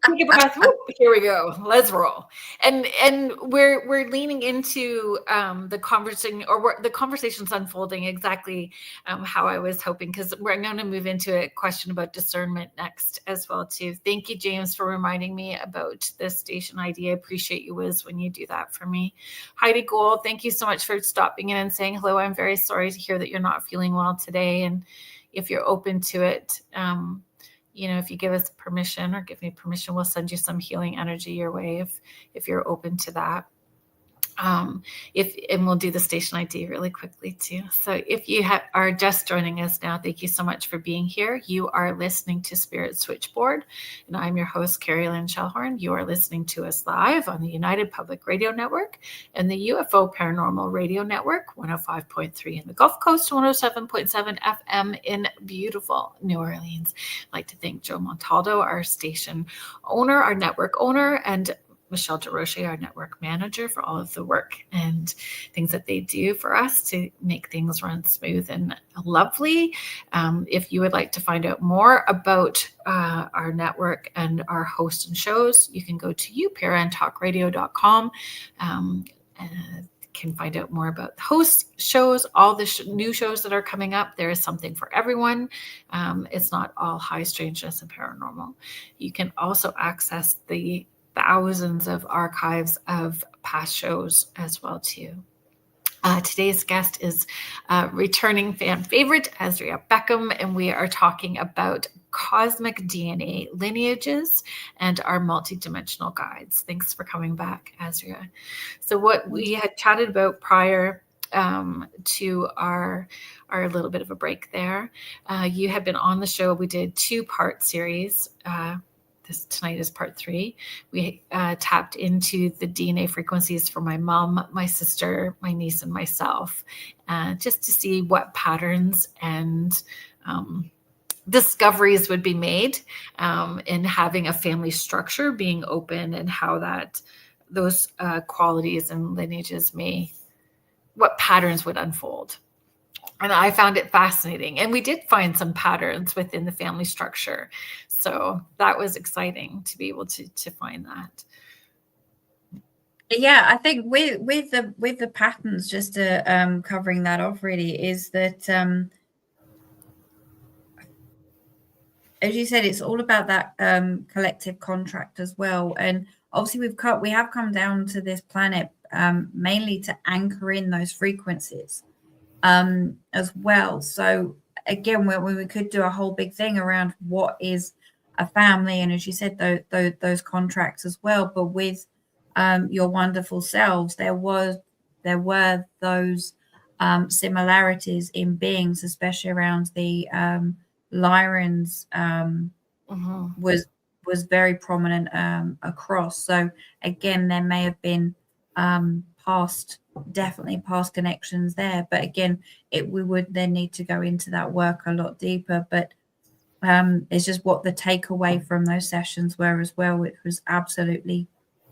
S1: Take a breath. Whoop, here we go. Let's roll. And we're leaning into the conversation, or the conversation's unfolding exactly how I was hoping, because we're going to move into a question about discernment next as well too. Thank you, James, for reminding me about this station ID. I appreciate you, Wiz, when you do that for me. Heidi Gould, thank you so much for stopping in and saying hello. I'm very sorry to hear that you're not feeling well today, and if you're open to it, you know, if you give us permission, or give me permission, we'll send you some healing energy your way if you're open to that. And we'll do the station ID really quickly too. So if you are just joining us now, thank you so much for being here. You are listening to Spirit Switchboard, and I'm your host, Carrie Lynn Shellhorn. You are listening to us live on the United Public Radio Network and the UFO Paranormal Radio Network, 105.3 in the Gulf Coast, 107.7 FM in beautiful New Orleans. I'd like to thank Joe Montaldo, our station owner, our network owner, and Michelle DeRoche, our network manager, for all of the work and things that they do for us to make things run smooth and lovely. If you would like to find out more about our network and our hosts and shows, you can go to uparantalkradio.com. Can find out more about the host shows, all the new shows that are coming up. There is something for everyone. It's not all high strangeness and paranormal. You can also access the thousands of archives of past shows as well too. Today's guest is returning fan favorite, Asria Beckham, and we are talking about cosmic DNA lineages and our multidimensional guides. Thanks for coming back, Asria. So what we had chatted about prior to our little bit of a break there, you had been on the show. We did 2-part series. Tonight is part 3. We tapped into the DNA frequencies for my mom, my sister, my niece, and myself, just to see what patterns and discoveries would be made in having a family structure being open, and how that those qualities and lineages what patterns would unfold. And I found it fascinating. And we did find some patterns within the family structure. So that was exciting to be able to find that.
S2: Yeah, I think with the patterns, just to covering that off really, is that as you said, it's all about that collective contract as well. And obviously we have come down to this planet mainly to anchor in those frequencies as well. So again, when we could do a whole big thing around what is a family, and as you said, those contracts as well. But with your wonderful selves, there were those similarities in beings, especially around the Lyrans was very prominent across. So again, there may have been definitely past connections there, but again, we would then need to go into that work a lot deeper. But it's just what the takeaway from those sessions were as well, which was absolutely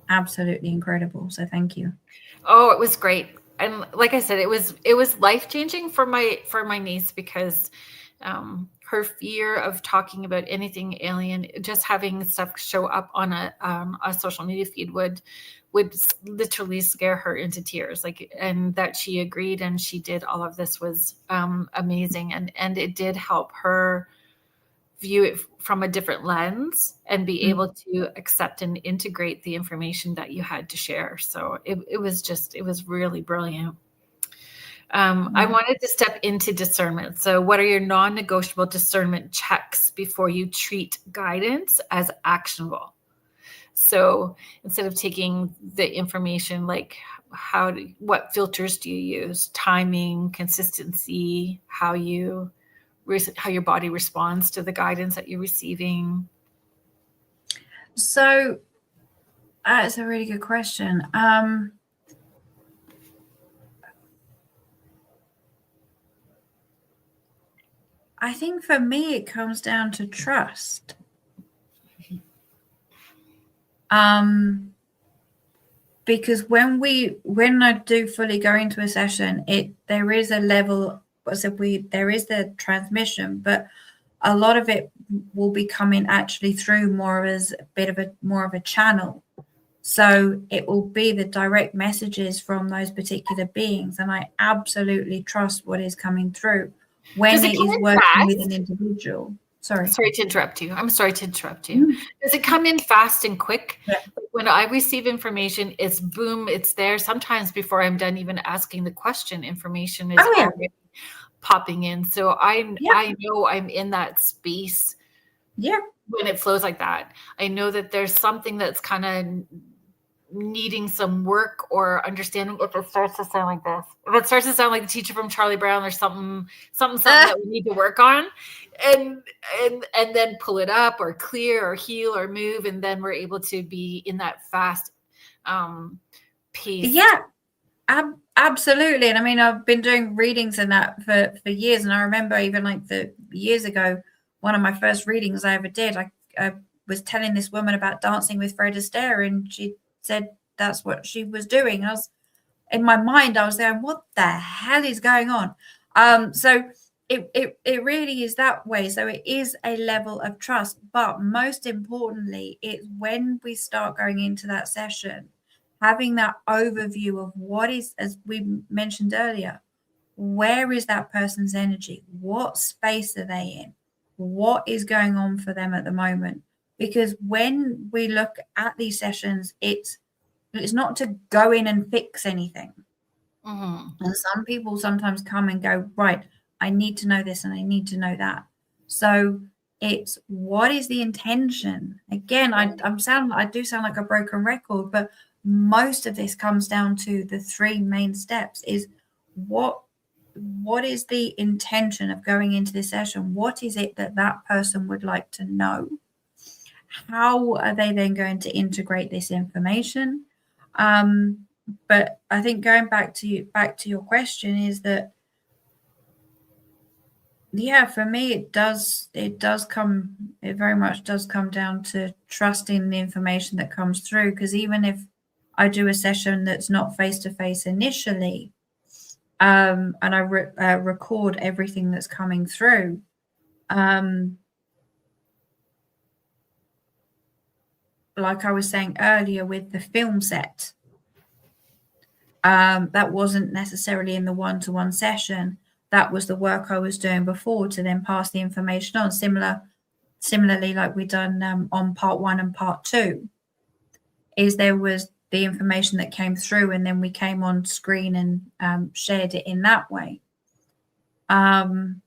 S2: incredible. So thank you.
S1: Oh, it was great. and like I said, it was life-changing for my niece, because her fear of talking about anything alien, just having stuff show up on a social media feed would literally scare her into tears. Like, and that she agreed and she did all of this was amazing, and it did help her view it from a different lens and be able to accept and integrate the information that you had to share. So it was really brilliant. I wanted to step into discernment. So what are your non-negotiable discernment checks before you treat guidance as actionable? So instead of taking the information, like what filters do you use? Timing, consistency, how your body responds to the guidance that you're receiving.
S2: So that's a really good question. I think for me, it comes down to trust. Because when I do fully go into a session, there is a level, there is the transmission, but a lot of it will be coming actually through more as a bit of more of a channel. So it will be the direct messages from those particular beings, and I absolutely trust what is coming through when it is working with an individual. Sorry
S1: to interrupt you. I'm sorry to interrupt you. Does it come in fast and quick?
S2: Yeah.
S1: When I receive information, it's boom, it's there. Sometimes before I'm done even asking the question, information is already popping in. So I know I'm in that space.
S2: Yeah.
S1: When it flows like that, I know that there's something that's kind of needing some work or understanding. If it starts to sound like this, if it starts to sound like the teacher from Charlie Brown or something that we need to work on, and then pull it up or clear or heal or move, and then we're able to be in that fast pace.
S2: Yeah, absolutely. And I mean, I've been doing readings and that for years, and I remember even like the years ago, one of my first readings I ever did, I was telling this woman about dancing with Fred Astaire, and she said that's what she was doing. And I was, in my mind, I was going, what the hell is going on? So it really is that way. So it is a level of trust, but most importantly, it's when we start going into that session, having that overview of what is, as we mentioned earlier, where is that person's energy? What space are they in? What is going on for them at the moment? Because when we look at these sessions, it's not to go in and fix anything. And some people sometimes come and go, right, I need to know this and I need to know that. So it's, what is the intention? Again, I do sound like a broken record, but most of this comes down to the three main steps. Is what is the intention of going into this session? What is it that person would like to know? How are they then going to integrate this information? But I think going back to your question is that, yeah, for me, it very much does come down to trusting the information that comes through. Because even if I do a session that's not face-to-face initially, and I record everything that's coming through, like I was saying earlier with the film set, that wasn't necessarily in the one-to-one session. That was the work I was doing before to then pass the information on. Similarly, like we done on part 1 and part 2, is there was the information that came through, and then we came on screen and shared it in that way. And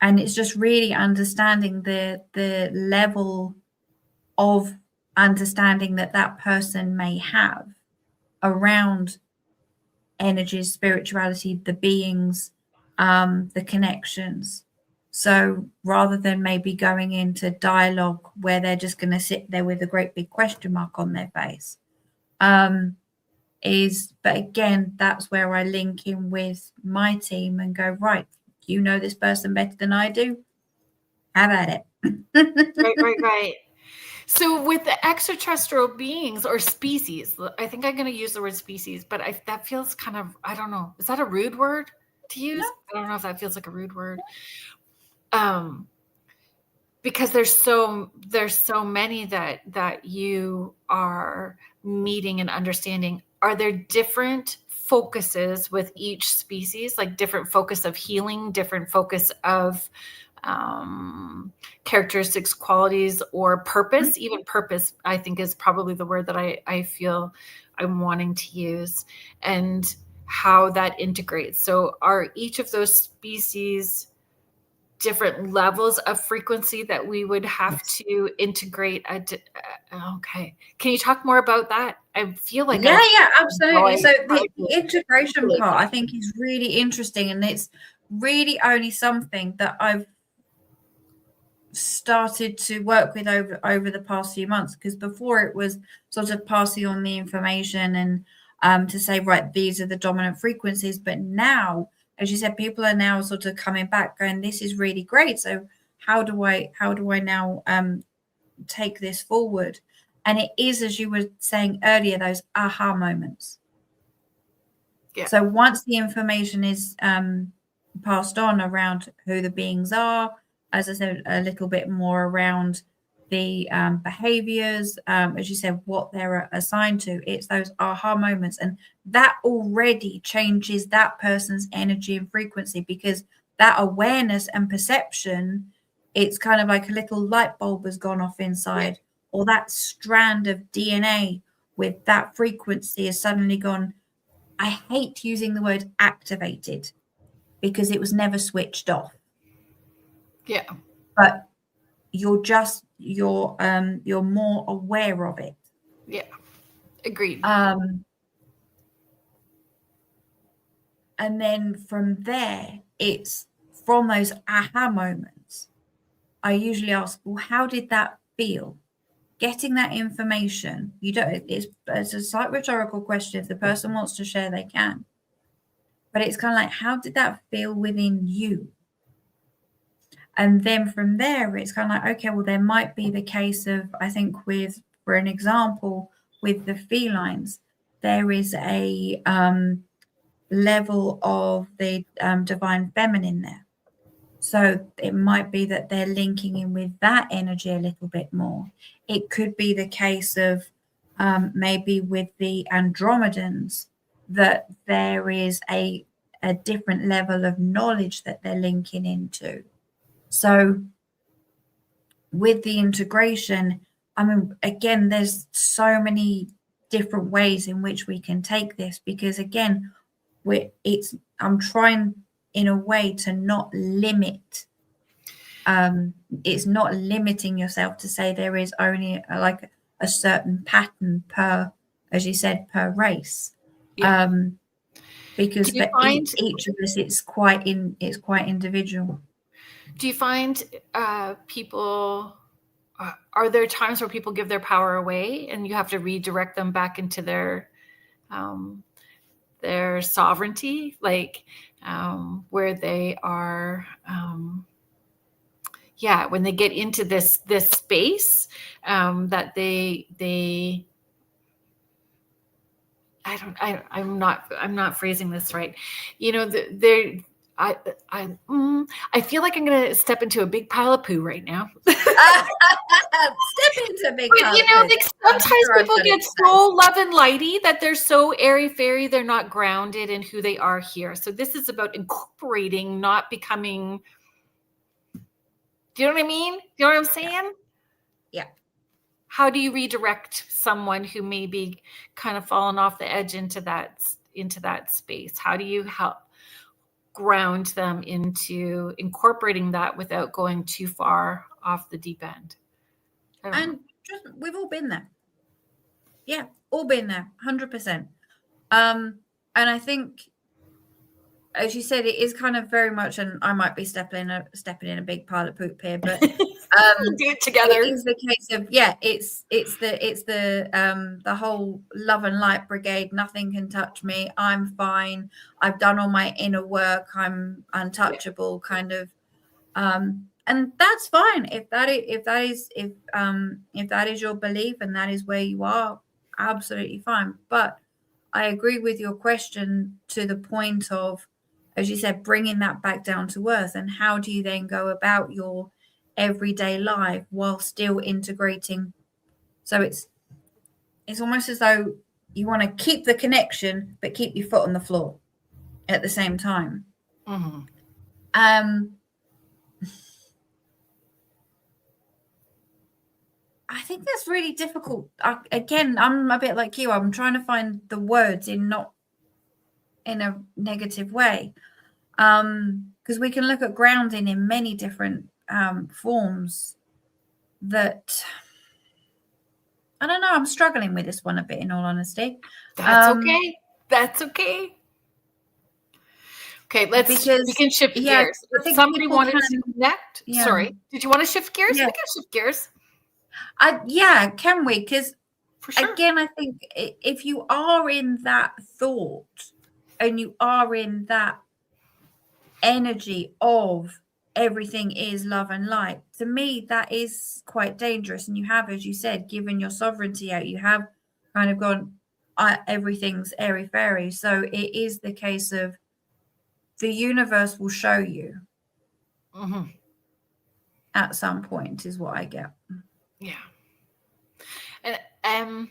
S2: it's just really understanding the level of understanding that person may have around energies, spirituality, the beings, the connections. So rather than maybe going into dialogue where they're just going to sit there with a great big question mark on their face, but again, that's where I link in with my team and go, right, you know this person better than I do. Have at it.
S1: Right. So with the extraterrestrial beings or species, I think I'm going to use the word species, but that feels kind of, I don't know. Is that a rude word to use?
S2: No.
S1: I don't know if that feels like a rude word. Because there's so many that you are meeting and understanding. Are there different focuses with each species, like different focus of healing, different focus of characteristics, qualities, or purpose?
S2: Mm-hmm.
S1: Even purpose, I think, is probably the word that I feel I'm wanting to use, and how that integrates. So are each of those species different levels of frequency that we would have to integrate? Okay. Can you talk more about that? I feel like
S2: yeah, absolutely. So the integration
S1: really
S2: part, I think, is really interesting, and it's really only something that I've started to work with over the past few months, because before it was sort of passing on the information and to say, right, these are the dominant frequencies. But now, as you said, people are now sort of coming back going, this is really great. So how do I now take this forward? And it is, as you were saying earlier, those aha moments.
S1: Yeah.
S2: So once the information is passed on around who the beings are, as I said, a little bit more around the behaviors, as you said, what they're assigned to, it's those aha moments. And that already changes that person's energy and frequency, because that awareness and perception, it's kind of like a little light bulb has gone off inside, or that strand of DNA with that frequency has suddenly gone. I hate using the word activated because it was never switched off.
S1: Yeah.
S2: But you're more aware of it.
S1: Yeah. Agreed.
S2: And then from there, it's from those aha moments, I usually ask, well, how did that feel? Getting that information, it's a slight rhetorical question. If the person wants to share, they can. But it's kind of like, how did that feel within you? And then from there, it's kind of like, okay, well, there might be the case of, I think for an example, with the felines, there is a level of the divine feminine there. So it might be that they're linking in with that energy a little bit more. It could be the case of maybe with the Andromedans, that there is a different level of knowledge that they're linking into. So with the integration, I mean, again, there's so many different ways in which we can take this, because again, I'm trying in a way to not limit. It's not limiting yourself to say there is only like a certain pattern per, as you said, per race.
S1: Yeah.
S2: Because for each of us, it's quite individual.
S1: Do you find people, are there times where people give their power away and you have to redirect them back into their sovereignty, like where they are, when they get into this space, that they I'm not phrasing this right. You know, I feel like I'm going to step into a big pile of poo right now.
S2: Step into a big pile.
S1: You know, like sometimes people get so love and lighty that they're so airy fairy, they're not grounded in who they are here. So this is about incorporating, not becoming. Do you know what I mean? You know what I'm saying?
S2: Yeah.
S1: How do you redirect someone who may be kind of fallen off the edge into that space? How do you help ground them into incorporating that without going too far off the deep end?
S2: And we've all been there. Yeah, all been there, 100%. And I think, as you said, it is kind of very much, and I might be stepping in a big pile of poop here, but
S1: do it together.
S2: It is the case of it's the whole love and light brigade. Nothing can touch me. I'm fine. I've done all my inner work. I'm untouchable, kind of. and that's fine if that is your belief and that is where you are, absolutely fine. But I agree with your question to the point of, as you said, bringing that back down to earth. And how do you then go about your everyday life while still integrating? So it's almost as though you want to keep the connection but keep your foot on the floor at the same time.
S1: Mm-hmm.
S2: I think that's really difficult. Again, I'm a bit like you. I'm trying to find the words not in a negative way, because we can look at grounding in many different forms. That, I don't know. I'm struggling with this one a bit, in all honesty.
S1: That's okay. That's okay. Okay, we can shift gears. If somebody wanted to connect, sorry, did you want to shift gears? Yeah. We can shift gears.
S2: Can we? Because again, I think if you are in that thought and you are in that energy of everything is love and light, to me, that is quite dangerous. And you have, as you said, given your sovereignty out, you have kind of gone, everything's airy-fairy. So it is the case of the universe will show you at some point, is what I get.
S1: Yeah. And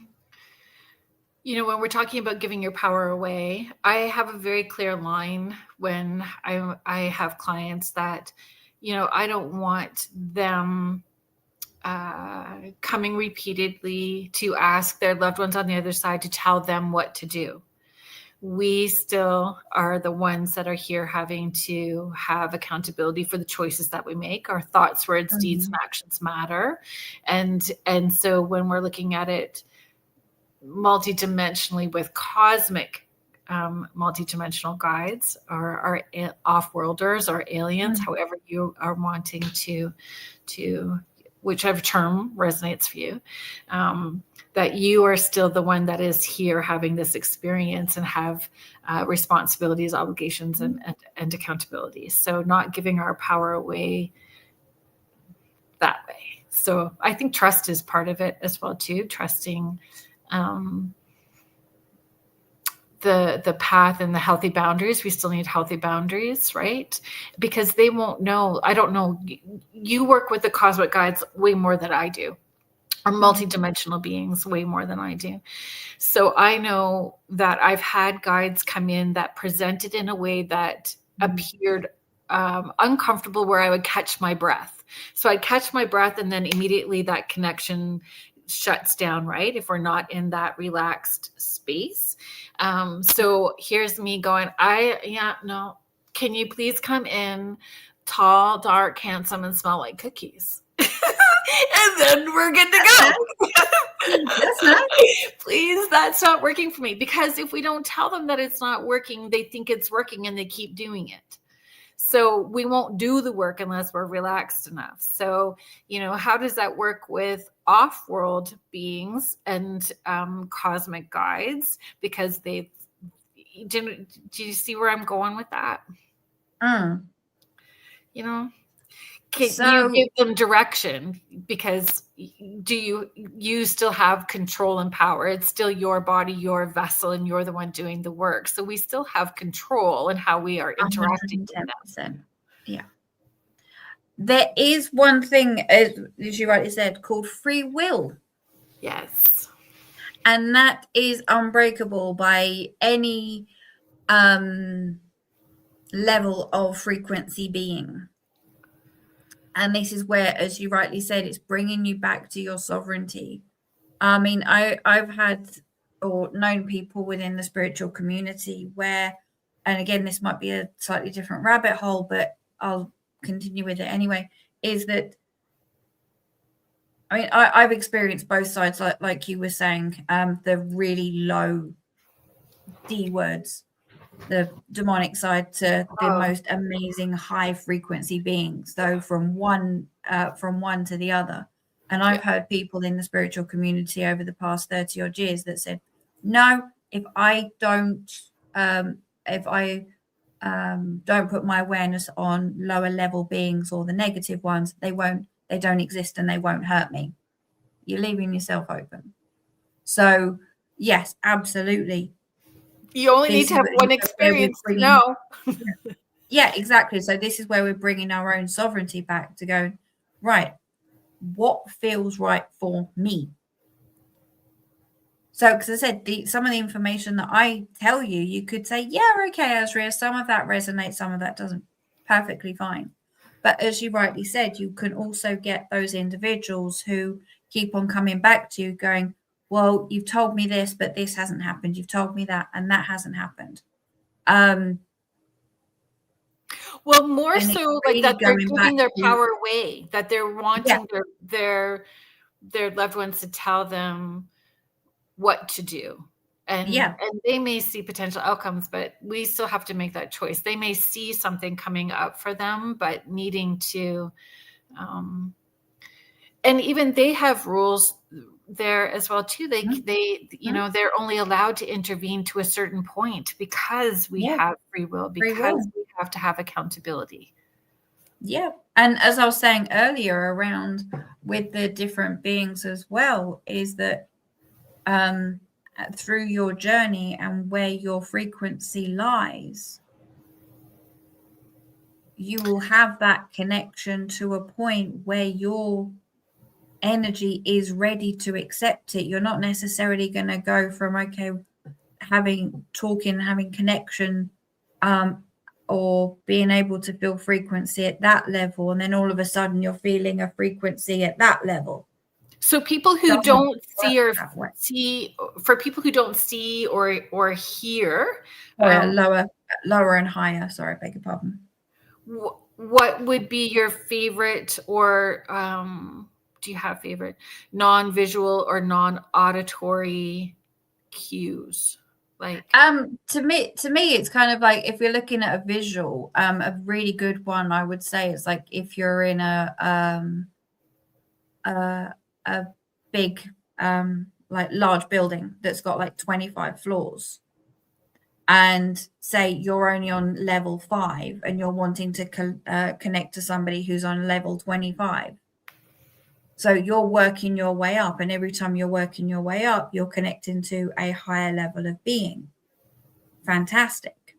S1: when we're talking about giving your power away, I have a very clear line when I have clients that, I don't want them coming repeatedly to ask their loved ones on the other side to tell them what to do. We still are the ones that are here having to have accountability for the choices that we make. Our thoughts, words, deeds, and actions matter. And so when we're looking at it multidimensionally with cosmic multidimensional guides or off-worlders or aliens, however you are wanting to whichever term resonates for you, that you are still the one that is here having this experience and have responsibilities, obligations, and accountability. So not giving our power away that way. So I think trust is part of it as well too, trusting the path and the healthy boundaries. We still need healthy boundaries, right? Because they won't know. I don't know. You work with the cosmic guides way more than I do, or multidimensional beings way more than I do. So I know that I've had guides come in that presented in a way that appeared uncomfortable, where I would catch my breath. So I'd catch my breath and then immediately that connection shuts down, right? If we're not in that relaxed space. So here's me going, can you please come in tall, dark, handsome, and smell like cookies? And then we're good to go.
S2: That's nice.
S1: Please, that's not working for me. Because if we don't tell them that it's not working, they think it's working and they keep doing it. So we won't do the work unless we're relaxed enough. So, how does that work with off-world beings and cosmic guides? Because do you see where I'm going with that? Can you give them direction? Because you still have control and power. It's still your body, your vessel, and you're the one doing the work. So we still have control in how we are interacting with them.
S2: Yeah. There is one thing, as you rightly said, called free will.
S1: Yes.
S2: And that is unbreakable by any level of frequency being. And this is where, as you rightly said, it's bringing you back to your sovereignty. I mean, I've had or known people within the spiritual community where, and again, this might be a slightly different rabbit hole, but I'll continue with it anyway, is that, I mean, I've experienced both sides, like you were saying, the really low D words, the demonic side, to the most amazing high frequency beings, though from one to the other. And I've heard people in the spiritual community over the past 30 odd years that said, no, if I don't put my awareness on lower level beings or the negative ones, they don't exist and they won't hurt me. You're leaving yourself open. So yes, absolutely.
S1: You only need to have one experience to know.
S2: Yeah, exactly. So this is where we're bringing our own sovereignty back to go, right, what feels right for me? So, because I said, some of the information that I tell you, you could say, yeah, okay, Asria, some of that resonates, some of that doesn't. Perfectly fine. But as you rightly said, you can also get those individuals who keep on coming back to you going, well, you've told me this, but this hasn't happened. You've told me that, and that hasn't happened.
S1: Well, more so like that they're giving their power away, that they're wanting their loved ones to tell them what to do. And they may see potential outcomes, but we still have to make that choice. They may see something coming up for them, but needing to, and even they have rules there as well too. They you know, they're only allowed to intervene to a certain point because we have free will, because we have to have accountability.
S2: Yeah. And as I was saying earlier around with the different beings as well, is that through your journey and where your frequency lies, you will have that connection to a point where your energy is ready to accept it. You're not necessarily going to go from, okay, having connection, or being able to feel frequency at that level, and then all of a sudden you're feeling a frequency at that level.
S1: So people who don't see or see, for people who don't see or hear,
S2: lower and higher. Sorry, I beg your pardon.
S1: What would be your favorite, or do you have favorite non-visual or non-auditory cues? Like
S2: to me it's kind of like, if you're looking at a visual, a really good one I would say is like if you're in a big like large building that's got like 25 floors, and say you're only on level 5 and you're wanting to connect to somebody who's on level 25. So you're working your way up, and every time you're working your way up, you're connecting to a higher level of being. Fantastic.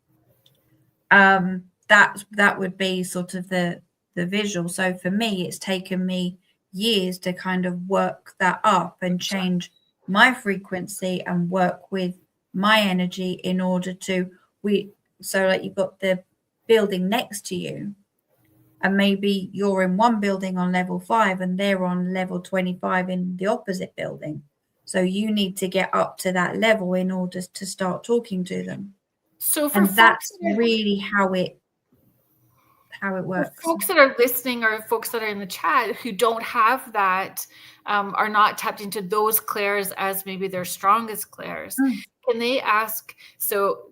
S2: That would be sort of the visual. So for me, it's taken me years to kind of work that up and change my frequency and work with my energy in order to so like you've got the building next to you, and maybe you're in one building on level 5 and they're on level 25 in the opposite building. So you need to get up to that level in order to start talking to them.
S1: So for
S2: that's really how it works.
S1: For folks that are listening, or folks that are in the chat who don't have that, are not tapped into those clairs as maybe their strongest clairs, can they ask, so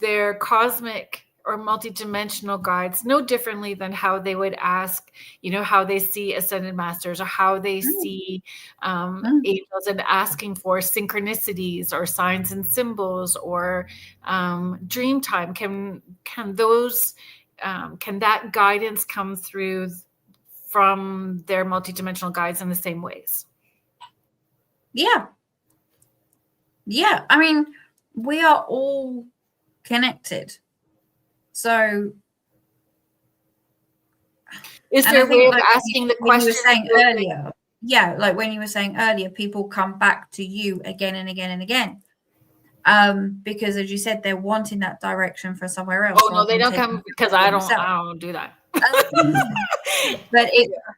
S1: their cosmic or multidimensional guides no differently than how they would ask, you know, how they see ascended masters, or how they see angels, and asking for synchronicities or signs and symbols, or dream time? Can that guidance come through from their multidimensional guides in the same ways?
S2: Yeah. I mean, we are all connected. So
S1: is there a way of asking the question
S2: you were saying earlier? Yeah, like when you were saying earlier, people come back to you again and again and again. Because as you said, they're wanting that direction for somewhere else.
S1: Oh no, they don't come because I don't do that.
S2: But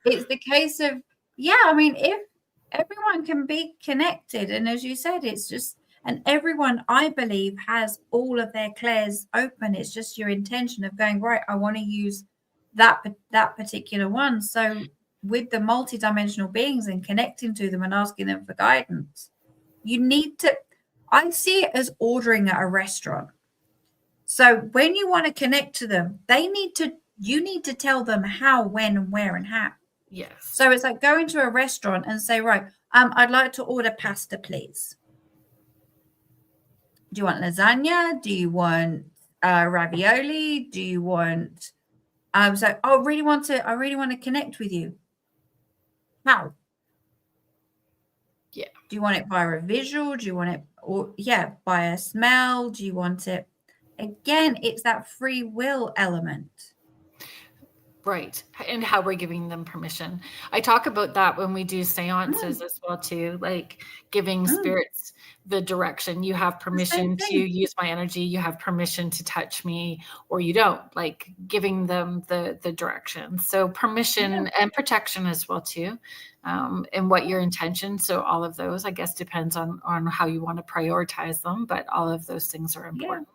S2: it's the case of, I mean, if everyone can be connected, and as you said, it's just, and everyone, I believe, has all of their clairs open. It's just your intention of going, right, I want to use that particular one. So with the multidimensional beings and connecting to them and asking them for guidance, you need to, I see it as ordering at a restaurant. So when you want to connect to them, you need to tell them how, when, and where, and how.
S1: Yes.
S2: So it's like going to a restaurant and say, right, I'd like to order pasta, please. do you want lasagna? Do you want ravioli? Do you want so I really want to connect with you. How?
S1: Yeah.
S2: Do you want it via a visual? Do you want it by a smell? Do you want it? Again, it's that free will element.
S1: Right. And how we're giving them permission. I talk about that when we do seances as well too, like giving spirits the direction. You have permission to use my energy. You have permission to touch me, or you don't, like giving them the direction. So permission and protection as well too. And what your intention. So all of those, I guess, depends on how you want to prioritize them, but all of those things are important.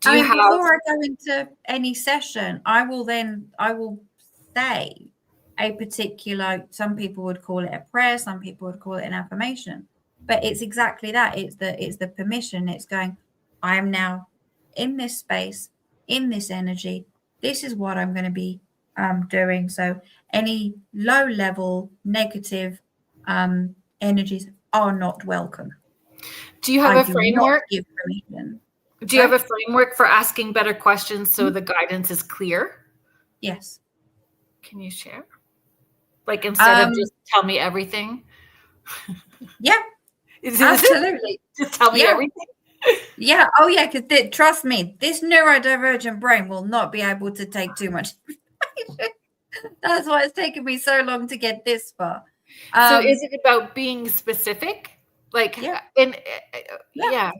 S2: Before I go into any session, I will say a particular, some people would call it a prayer, some people would call it an affirmation, but it's exactly that. It's the permission. It's going, I am now in this space, in this energy. This is what I'm going to be doing. So any low level negative energies are not welcome.
S1: Do you have a framework?
S2: Give permission.
S1: Do you have a framework for asking better questions so the guidance is clear?
S2: Yes.
S1: Can you share? Like instead of just tell me everything?
S2: Yeah, absolutely.
S1: Just tell me everything?
S2: Yeah. Oh, yeah, because trust me, this neurodivergent brain will not be able to take too much information. That's why it's taken me so long to get this far.
S1: So is it about being specific? Like,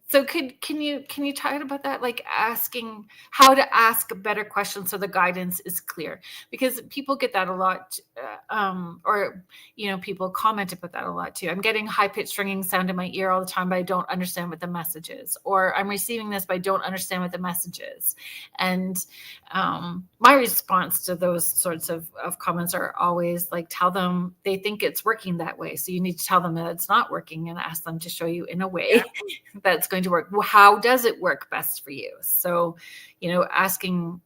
S1: So can you talk about that? Like asking how to ask better questions so the guidance is clear, because people get that a lot, or people comment about that a lot too. I'm getting high pitched ringing sound in my ear all the time, but I don't understand what the message is, or I'm receiving this, but I don't understand what the message is. And my response to those sorts of comments are always like, tell them they think it's working that way, so you need to tell them that it's not working and ask them to show you in a way that's going to work. Well, how does it work best for you? So, asking,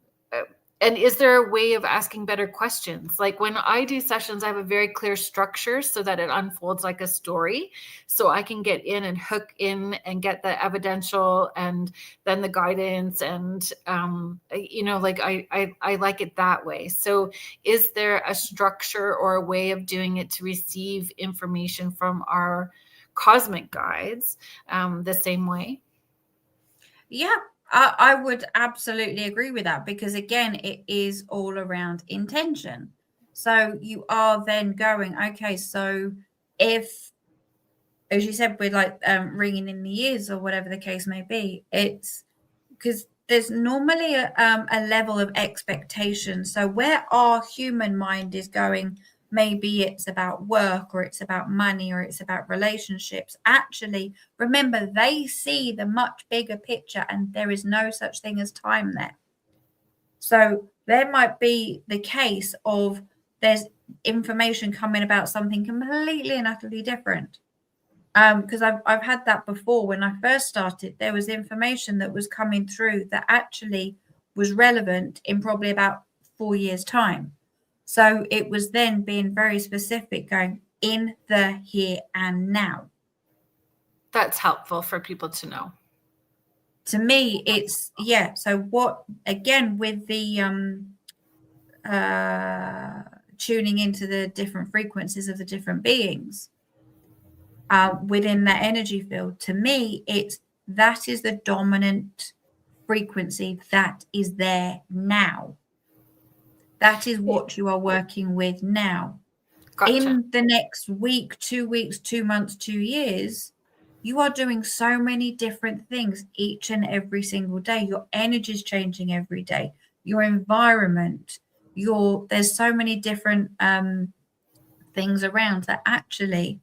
S1: and is there a way of asking better questions? Like when I do sessions, I have a very clear structure so that it unfolds like a story. So I can get in and hook in and get the evidential and then the guidance. And, like I like it that way. So is there a structure or a way of doing it to receive information from our cosmic guides the same way?
S2: Yeah, I would absolutely agree with that, because again, it is all around intention. So you are then going, okay, so if, as you said, with like ringing in the ears or whatever the case may be, it's because there's normally a level of expectation. So where our human mind is going, maybe it's about work, or it's about money, or it's about relationships. Actually, remember, they see the much bigger picture, and there is no such thing as time there. So there might be the case of there's information coming about something completely and utterly different. Because I've had that before. When I first started, there was information that was coming through that actually was relevant in probably about 4 years' time. So it was then being very specific, going in the here and now.
S1: That's helpful for people to know.
S2: To me, it's So what, again, with the tuning into the different frequencies of the different beings within that energy field, to me, that is the dominant frequency that is there now. That is what you are working with now. Gotcha. In the next week, 2 weeks, 2 months, 2 years, you are doing so many different things each and every single day. Your energy is changing every day. Your environment, there's so many different things around that actually,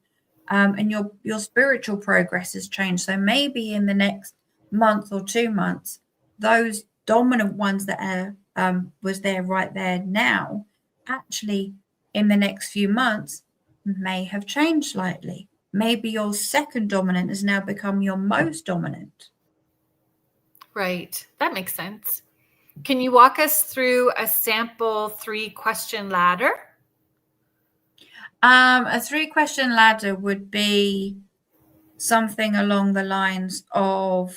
S2: and your spiritual progress has changed. So maybe in the next month or 2 months, those dominant ones that are was there right there now, actually in the next few months may have changed slightly. Maybe your second dominant has now become your most dominant.
S1: Right. That makes sense. Can you walk us through a sample 3-question ladder?
S2: A 3-question ladder would be something along the lines of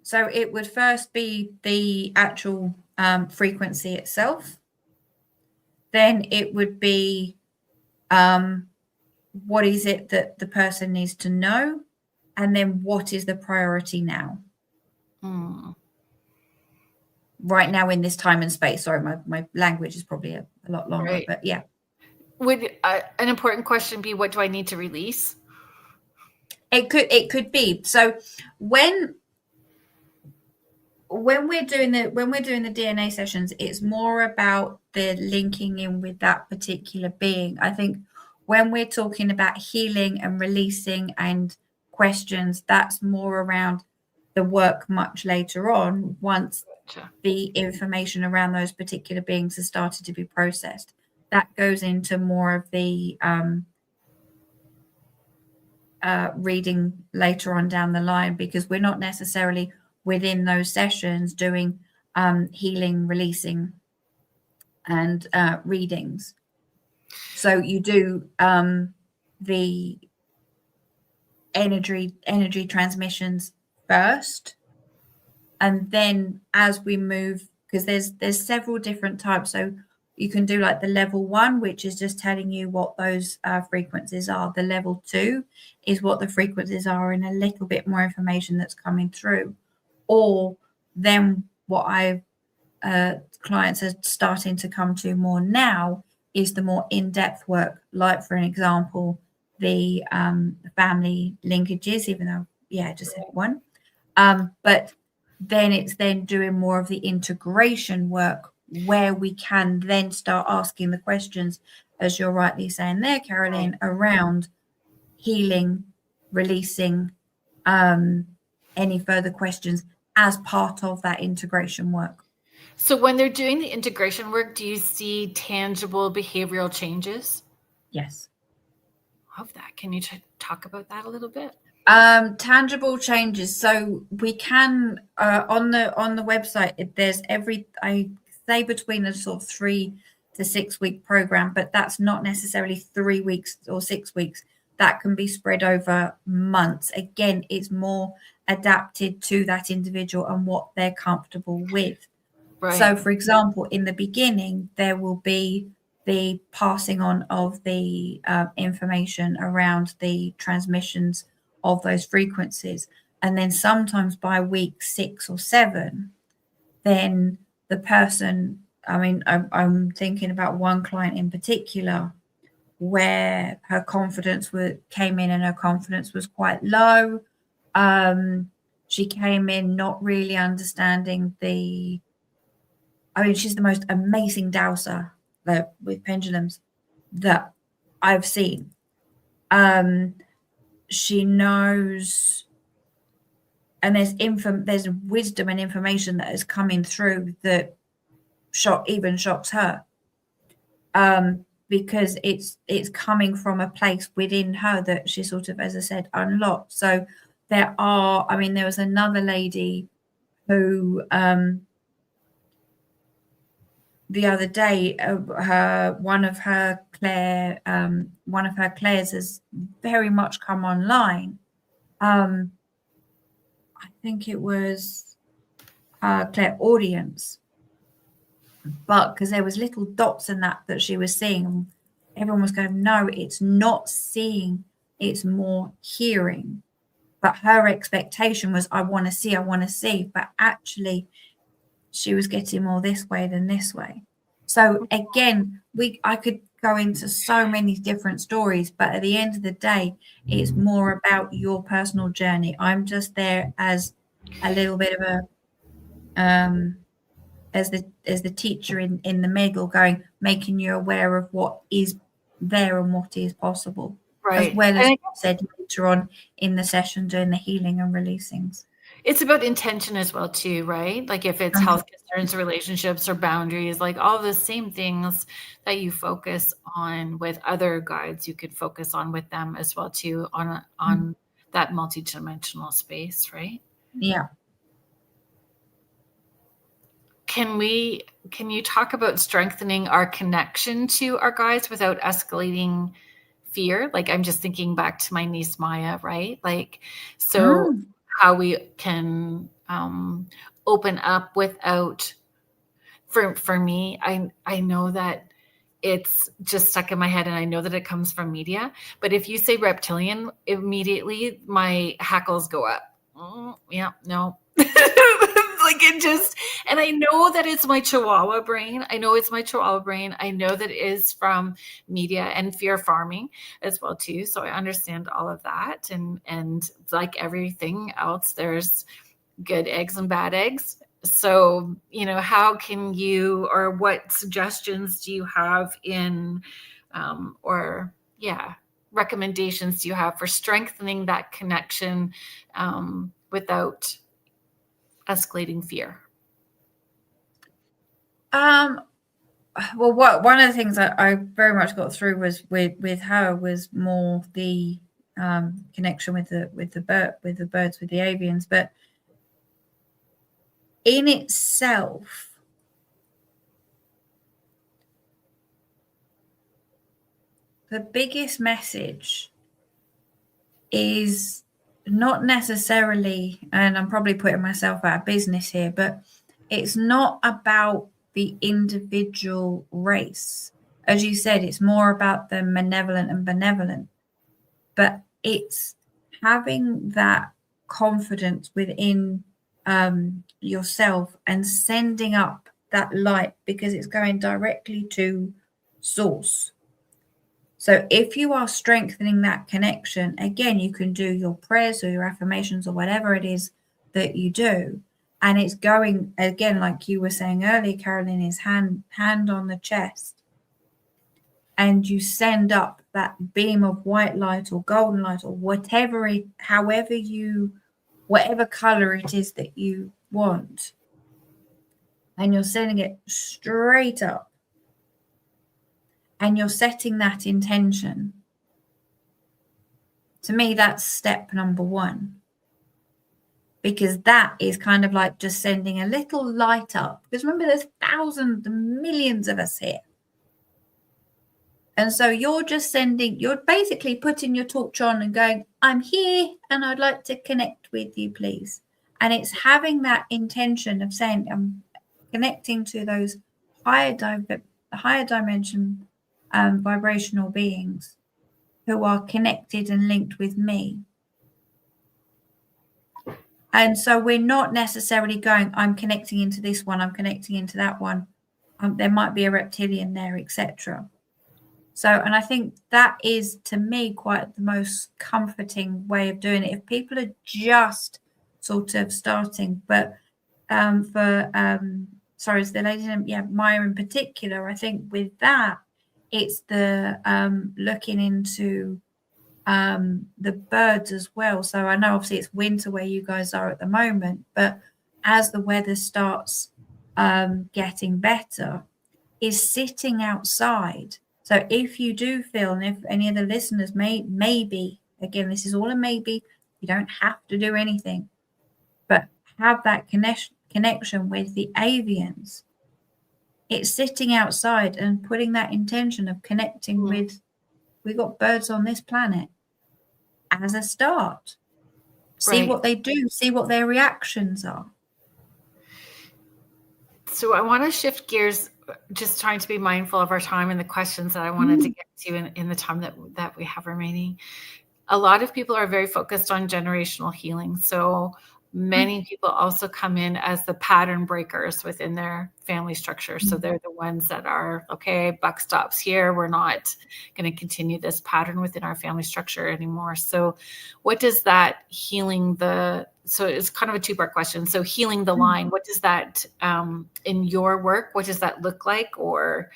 S2: So it would first be the actual frequency itself. Then it would be what is it that the person needs to know? And then what is the priority now? Right now in this time and space. Sorry, my language is probably a lot longer,
S1: Right.
S2: but yeah.
S1: Would an important question be, what do I need to release?
S2: It could be. So when we're doing the DNA sessions, it's more about the linking in with that particular being. I think when we're talking about healing and releasing and questions, that's more around the work much later on, once the information around those particular beings has started to be processed. That goes into more of the reading later on down the line, because we're not necessarily within those sessions doing healing, releasing, and readings. So you do the energy transmissions first, and then as we move, because there's several different types. So you can do like the level 1, which is just telling you what those frequencies are. The level 2 is what the frequencies are and a little bit more information that's coming through. Or then what clients are starting to come to more now is the more in-depth work, like for an example, the family linkages, even though, I just said one. But then it's then doing more of the integration work, where we can then start asking the questions, as you're rightly saying there, Caroline, around healing, releasing, any further questions as part of that integration work.
S1: So when they're doing the integration work, do you see tangible behavioral changes?
S2: Yes.
S1: Love that. Can you talk about that a little bit?
S2: Tangible changes. So we can on the website, there's I say between a sort of 3 to 6 week program, but that's not necessarily 3 weeks or 6 weeks. That can be spread over months. Again, it's more adapted to that individual and what they're comfortable with. Right. So, for example, in the beginning, there will be the passing on of the information around the transmissions of those frequencies. And then sometimes by week 6 or 7, then the person, I mean, I'm thinking about one client in particular where her confidence came in and her confidence was quite low. She came in not really understanding she's the most amazing dowser with pendulums that I've seen. She knows, and there's wisdom and information that is coming through that even shocks her, because it's coming from a place within her that she sort of, as I said, unlocked. So there was another lady who the other day, one of her clairs has very much come online. I think it was clairaudience, but because there was little dots in that she was seeing, everyone was going, no, it's not seeing, it's more hearing. But her expectation was, I want to see, but actually she was getting more this way than this way. So again, I could go into so many different stories, but at the end of the day, it's more about your personal journey. I'm just there as a little bit of as the teacher in the middle, making you aware of what is there and what is possible, right? As well as you said later on in the session, doing the healing and releasings.
S1: It's about intention as well too, right? Like if it's health concerns, relationships, or boundaries, like all the same things that you focus on with other guides, you could focus on with them as well too, on that multidimensional space, right?
S2: Yeah.
S1: Can you talk about strengthening our connection to our guides without escalating fear? Like, I'm just thinking back to my niece Maya, right? Like, so how we can open up without, for me, I know that it's just stuck in my head, and I know that it comes from media. But if you say reptilian, immediately my hackles go up. Yeah, no. Like it just, and I know that it's my Chihuahua brain. I know that it is from media and fear farming as well too. So I understand all of that. And like everything else, there's good eggs and bad eggs. So, how can you, or what suggestions do you have in, recommendations do you have for strengthening that connection without escalating fear?
S2: Well, one of the things I very much got through was with her was more the connection with the birds, with the avians, but in itself, the biggest message is not necessarily, and I'm probably putting myself out of business here, but it's not about the individual race. As you said, it's more about the malevolent and benevolent, but it's having that confidence within yourself and sending up that light, because it's going directly to source. So if you are strengthening that connection, again, you can do your prayers or your affirmations or whatever it is that you do. And it's going, again, like you were saying earlier, Carolyn, is hand on the chest. And you send up that beam of white light or golden light or whatever color it is that you want. And you're sending it straight up. And you're setting that intention. To me, that's step number one. Because that is kind of like just sending a little light up. Because remember, there's thousands, millions of us here. And so you're basically putting your torch on and going, I'm here and I'd like to connect with you, please. And it's having that intention of saying, I'm connecting to those higher dimension vibrational beings who are connected and linked with me. And so we're not necessarily going, I'm connecting into this one, I'm connecting into that one. There might be a reptilian there, etc. So, and I think that is, to me, quite the most comforting way of doing it. If people are just sort of starting, but it's the lady, Maya in particular, I think with that, it's the looking into the birds as well. So I know obviously it's winter where you guys are at the moment, but as the weather starts getting better, is sitting outside. So if you do feel, and if any of the listeners maybe, again, this is all a maybe, you don't have to do anything, but have that connection with the avians. It's sitting outside and putting that intention of connecting with, we've got birds on this planet as a start. See what they do, see what their reactions are.
S1: So I want to shift gears, just trying to be mindful of our time and the questions that I wanted to get to in the time that we have remaining. A lot of people are very focused on generational healing. So many people also come in as the pattern breakers within their family structure. So they're the ones that are, okay, buck stops here. We're not going to continue this pattern within our family structure anymore. So what does that so it's kind of a two-part question. So healing the line, what does that, in your work, what does that look like? Or,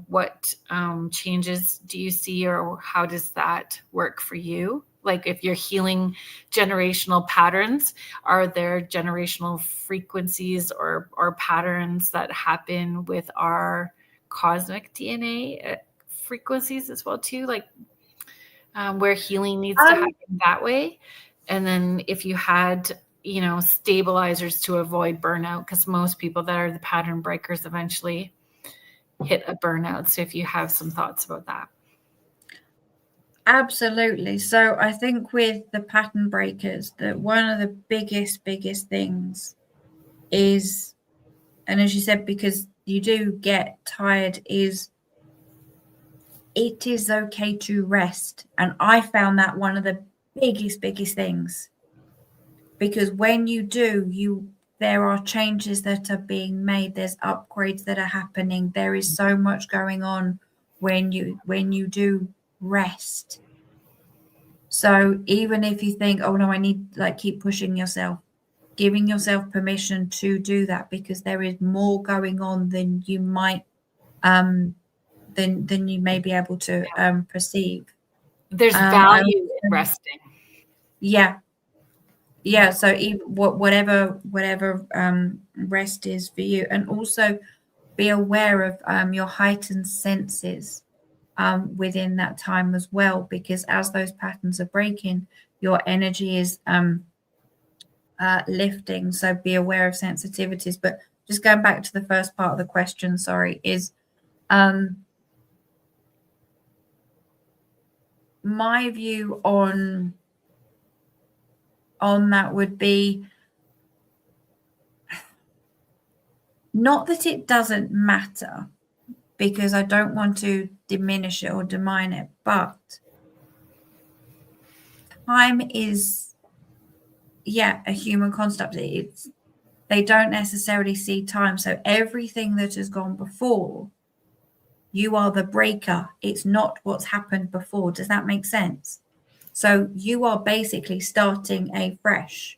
S1: what changes do you see, or how does that work for you? Like if you're healing generational patterns, are there generational frequencies or patterns that happen with our cosmic DNA frequencies as well too? Like where healing needs to happen that way? And then if you had, stabilizers to avoid burnout, because most people that are the pattern breakers eventually hit a burnout. So if you have some thoughts about that.
S2: Absolutely. So I think with the pattern breakers, that one of the biggest things is, and as you said, because you do get tired, is it is okay to rest. And I found that one of the biggest things, because when you do, there are changes that are being made, there's upgrades that are happening, there is so much going on when you do rest. So even if you think, oh no, I need, like, keep pushing yourself, giving yourself permission to do that, because there is more going on than you might than you may be able to perceive.
S1: There's value in resting.
S2: Yeah. So even whatever rest is for you, and also be aware of your heightened senses within that time as well, because as those patterns are breaking, your energy is lifting. So be aware of sensitivities. But just going back to the first part of the question, sorry, is my view on that would be, not that it doesn't matter, because I don't want to diminish it or demean it, but time is, a human concept. They don't necessarily see time. So everything that has gone before, you are the breaker. It's not what's happened before. Does that make sense? So you are basically starting afresh.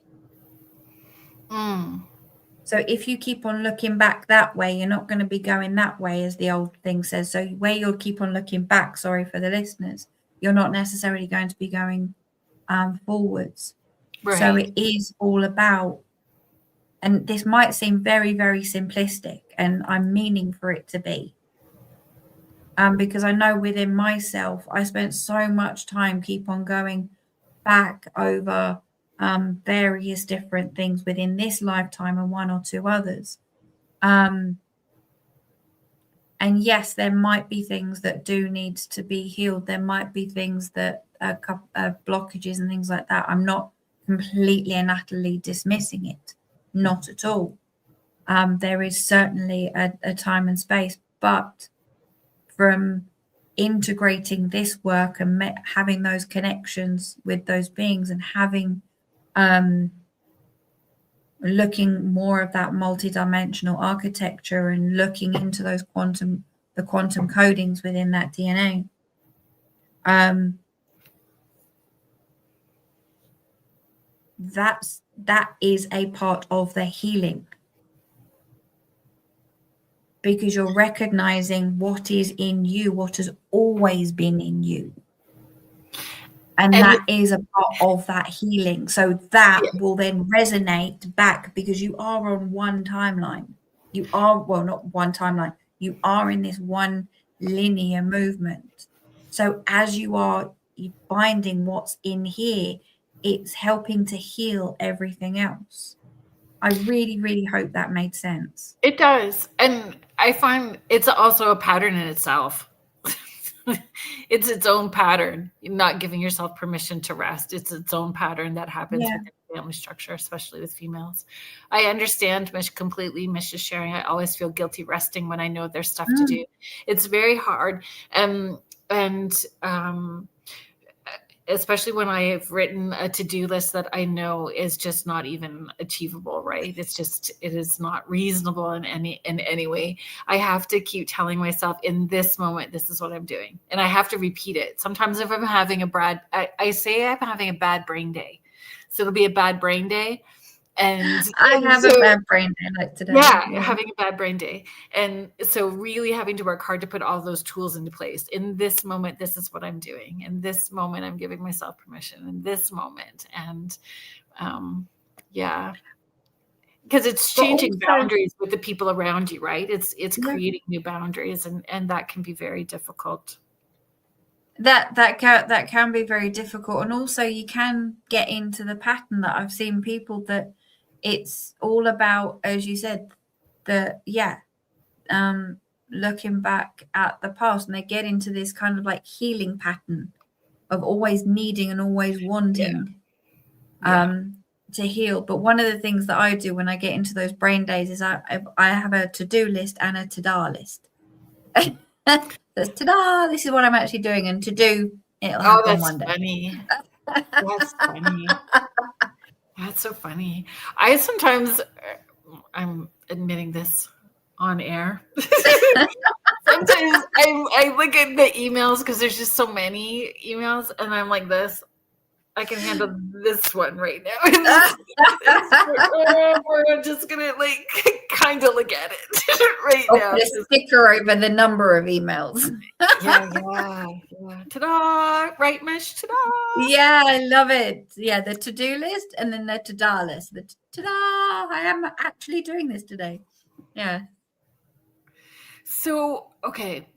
S2: So if you keep on looking back that way, you're not going to be going that way, as the old thing says. So where you'll keep on looking back, sorry for the listeners, you're not necessarily going to be going forwards. Right. So it is all about, and this might seem very simplistic, and I'm meaning for it to be, because I know within myself, I spent so much time keep on going back over various different things within this lifetime and one or two others. And yes, there might be things that do need to be healed. There might be things that blockages and things like that. I'm not completely and utterly dismissing it. Not at all. There is certainly a time and space, but from integrating this work and having those connections with those beings, and having looking more of that multidimensional architecture, and looking into those quantum codings within that DNA, that is a part of the healing, because you're recognizing what is in you, what has always been in you. And that is a part of that healing. So that will then resonate back, because you are on one timeline. You are, well, not one timeline. You are in this one linear movement. So as you are finding what's in here, it's helping to heal everything else. I really hope that made sense.
S1: It does. And I find it's also a pattern in itself. It's its own pattern, not giving yourself permission to rest. It's its own pattern that happens within family structure, especially with females. I understand completely Mish's sharing. I always feel guilty resting when I know there's stuff to do. It's very hard. And especially when I have written a to-do list that I know is just not even achievable, right? It is not reasonable in any way. I have to keep telling myself, in this moment, this is what I'm doing. And I have to repeat it. Sometimes if I'm having I say I'm having a bad brain day. So it'll be a bad brain day. And
S2: I have a bad brain day like today.
S1: Yeah, having a bad brain day. And so really having to work hard to put all those tools into place. In this moment, this is what I'm doing. In this moment, I'm giving myself permission. In this moment. And because it's changing boundaries with the people around you, right? It's creating new boundaries, and that can be very difficult.
S2: That can be very difficult. And also you can get into the pattern that I've seen people that it's all about, as you said, looking back at the past, and they get into this kind of like healing pattern, of always needing and always wanting to heal. But one of the things that I do when I get into those brain days is I have a to-do list and a to-da list. That's ta-da, this is what I'm actually doing, and to do, it'll happen one day.
S1: Funny. That's funny. That's so funny. I sometimes, I'm admitting this on air. Sometimes I look at the emails because there's just so many emails, and I'm like this. I can handle this one right now. We're just gonna like kind of look at it right now.
S2: Put a sticker over the number of emails.
S1: Yeah. Ta-da! Right, Mish? Ta-da!
S2: Yeah, I love it. Yeah, the to-do list and then the to-da list. The ta-da! I am actually doing this today. Yeah.
S1: So, okay.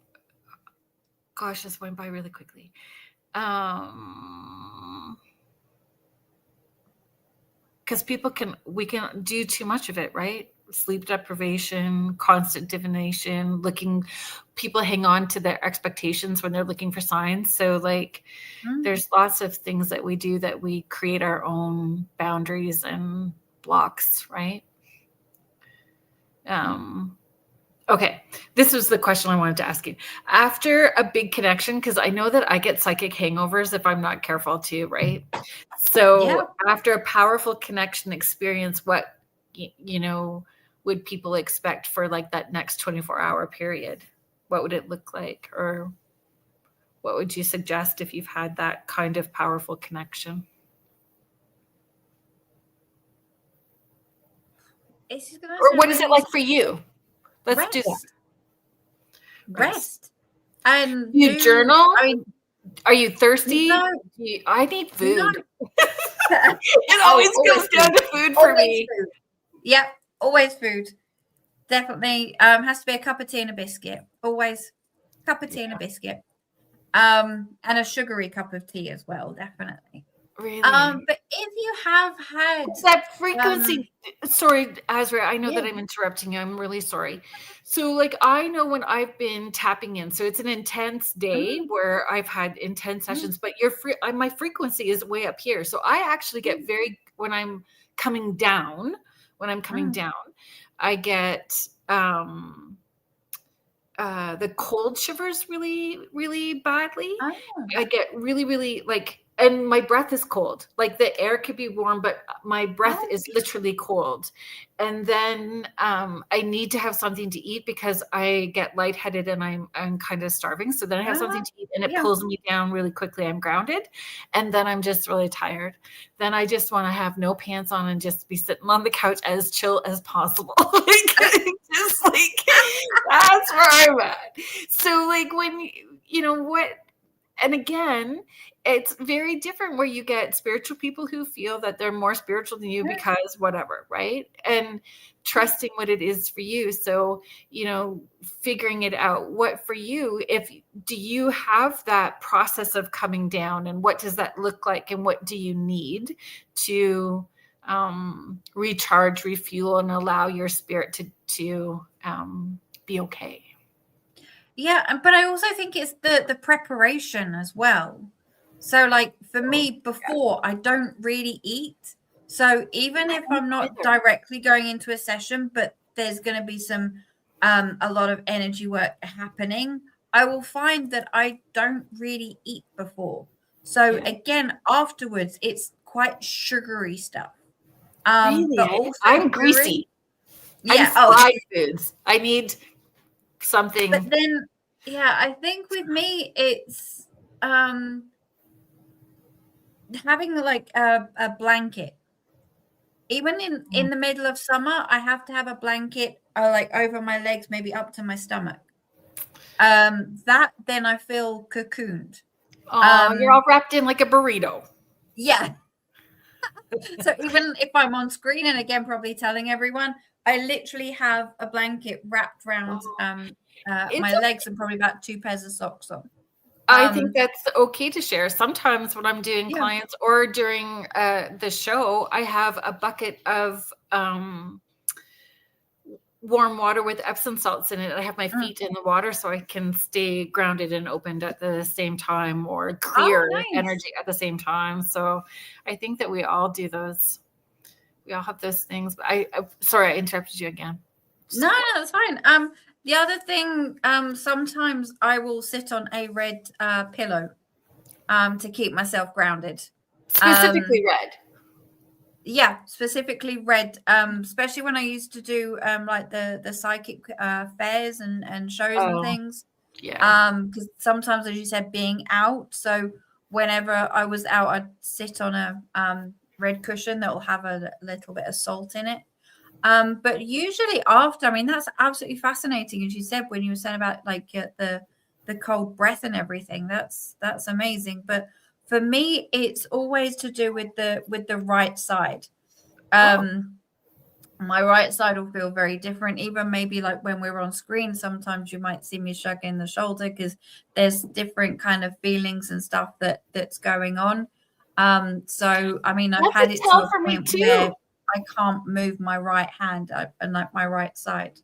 S1: Gosh, this went by really quickly. Because we can do too much of it, right? Sleep deprivation, constant divination, people hang on to their expectations when they're looking for signs. So like there's lots of things that we do that we create our own boundaries and blocks, right? Okay, this was the question I wanted to ask you. After a big connection, because I know that I get psychic hangovers if I'm not careful too, right? So after a powerful connection experience, what, would people expect for like that next 24-hour period? What would it look like? Or what would you suggest if you've had that kind of powerful connection? Or what is it like for you? Let's do that.
S2: Rest. And
S1: you journal? Are you thirsty?
S2: No.
S1: I need food. It always comes down to food for me.
S2: Food. Yep, always food. Definitely has to be a cup of tea and a biscuit. Always cup of tea and a biscuit. And a sugary cup of tea as well, definitely.
S1: Really?
S2: But if you have had
S1: that frequency, sorry, Asria, I know that I'm interrupting you. I'm really sorry. So like, I know when I've been tapping in, so it's an intense day where I've had intense sessions, but my frequency is way up here. So I actually get when I'm coming down, I get, the cold shivers really, really badly. I get really, really and my breath is cold. Like the air could be warm, but my breath is literally cold. And then I need to have something to eat because I get lightheaded and I'm kind of starving. So then I have something to eat and it pulls me down really quickly. I'm grounded. And then I'm just really tired. Then I just want to have no pants on and just be sitting on the couch as chill as possible. Just that's where I'm at. So like when, and again, it's very different where you get spiritual people who feel that they're more spiritual than you because whatever, right? And trusting what it is for you. So, figuring it out. What for you, do you have that process of coming down, and what does that look like, and what do you need to recharge, refuel, and allow your spirit to be okay?
S2: Yeah, but I also think it's the preparation as well. So like for me, before I don't really eat. So even if I'm not directly going into a session, but there's going to be some a lot of energy work happening, I will find that I don't really eat before. So again, afterwards, it's quite sugary stuff.
S1: Really?
S2: But also
S1: I'm greasy.
S2: Yeah.
S1: I'm fried foods. I need something.
S2: But then, I think with me, it's having like a blanket. Even in the middle of summer, I have to have a blanket like over my legs, maybe up to my stomach. That then I feel cocooned.
S1: Oh, you're all wrapped in like a burrito.
S2: Yeah. So even if I'm on screen, and again, probably telling everyone, I literally have a blanket wrapped around my legs and probably about 2 pairs of socks on.
S1: I think that's okay to share. Sometimes when I'm doing clients or during the show, I have a bucket of warm water with Epsom salts in it. I have my feet in the water so I can stay grounded and opened at the same time, or clear energy at the same time. So I think that we all do those. We all have those things. But sorry, I interrupted you again.
S2: No, that's fine. The other thing, sometimes I will sit on a red pillow to keep myself grounded.
S1: Specifically red.
S2: Yeah, specifically red. Especially when I used to do like the psychic fairs and shows and things.
S1: Yeah.
S2: Because sometimes, as you said, being out. So whenever I was out, I'd sit on a red cushion that will have a little bit of salt in it. But usually after, I mean, that's absolutely fascinating. As you said, when you were saying about like the cold breath and everything, that's amazing. But for me, it's always to do with the right side. My right side will feel very different. Even maybe like when we're on screen, sometimes you might see me shrugging the shoulder because there's different kind of feelings and stuff that's going on. So I mean, I've had it to a point where I can't move my right hand and like my right side.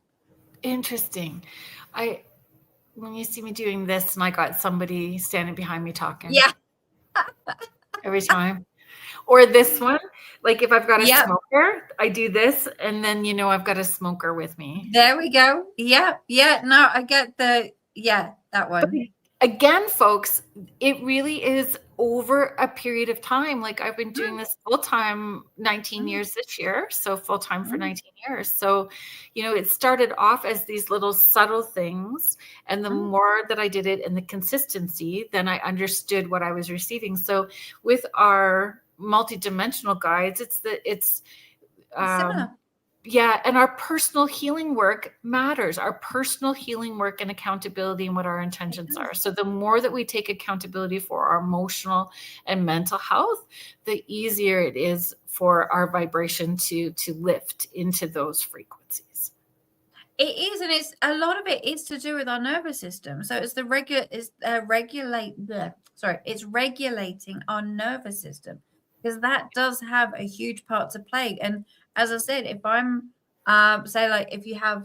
S1: Interesting. When you see me doing this and I got somebody standing behind me talking.
S2: Yeah.
S1: Every time. Or this one, like if I've got a smoker, I do this, and then I've got a smoker with me.
S2: There we go. Yeah. No, I get that one.
S1: But again, folks, it really is over a period of time. Like I've been doing this full time 19 years this year, so full time for 19 years. So, it started off as these little subtle things, and the more that I did it and the consistency, then I understood what I was receiving. So with our multidimensional guides, it's
S2: similar.
S1: Yeah, and our personal healing work matters. Our personal healing work and accountability and what our intentions are. So the more that we take accountability for our emotional and mental health, the easier it is for our vibration to lift into those frequencies.
S2: It is, and it's a lot of it is to do with our nervous system. So it's it's regulating our nervous system, because that does have a huge part to play. And as I said, if I'm say like if you have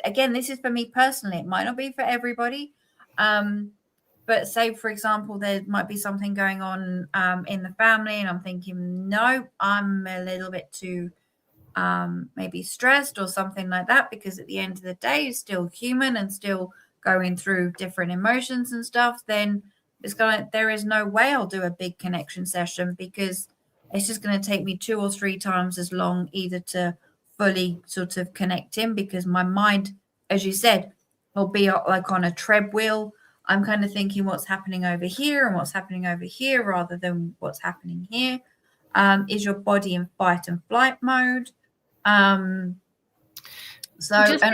S2: again, this is for me personally, it might not be for everybody, but say for example there might be something going on in the family, and I'm thinking, no, I'm a little bit too maybe stressed or something like that, because at the end of the day you're still human and still going through different emotions and stuff. Then there is no way I'll do a big connection session, because it's just going to take me 2 or 3 times as long either to fully sort of connect in, because my mind, as you said, will be like on a treadmill. I'm kind of thinking what's happening over here and what's happening over here rather than what's happening here. Is your body in fight and flight mode? And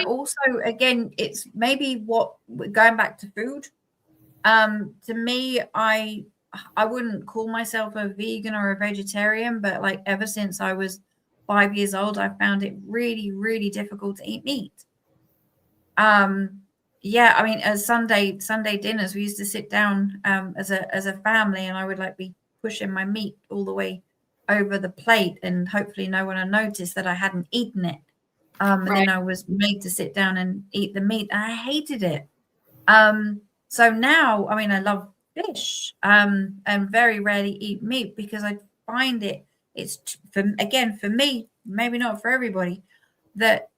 S2: also again, it's maybe going back to food. To me, I wouldn't call myself a vegan or a vegetarian, but like ever since I was 5 years old, I found it really, really difficult to eat meat. Yeah, I mean, as Sunday dinners, we used to sit down as a family, and I would like be pushing my meat all the way over the plate, and hopefully no one would notice that I hadn't eaten it. And then I was made to sit down and eat the meat, and I hated it. So now, I mean, I love fish and very rarely eat meat, because I find it's for me, maybe not for everybody, that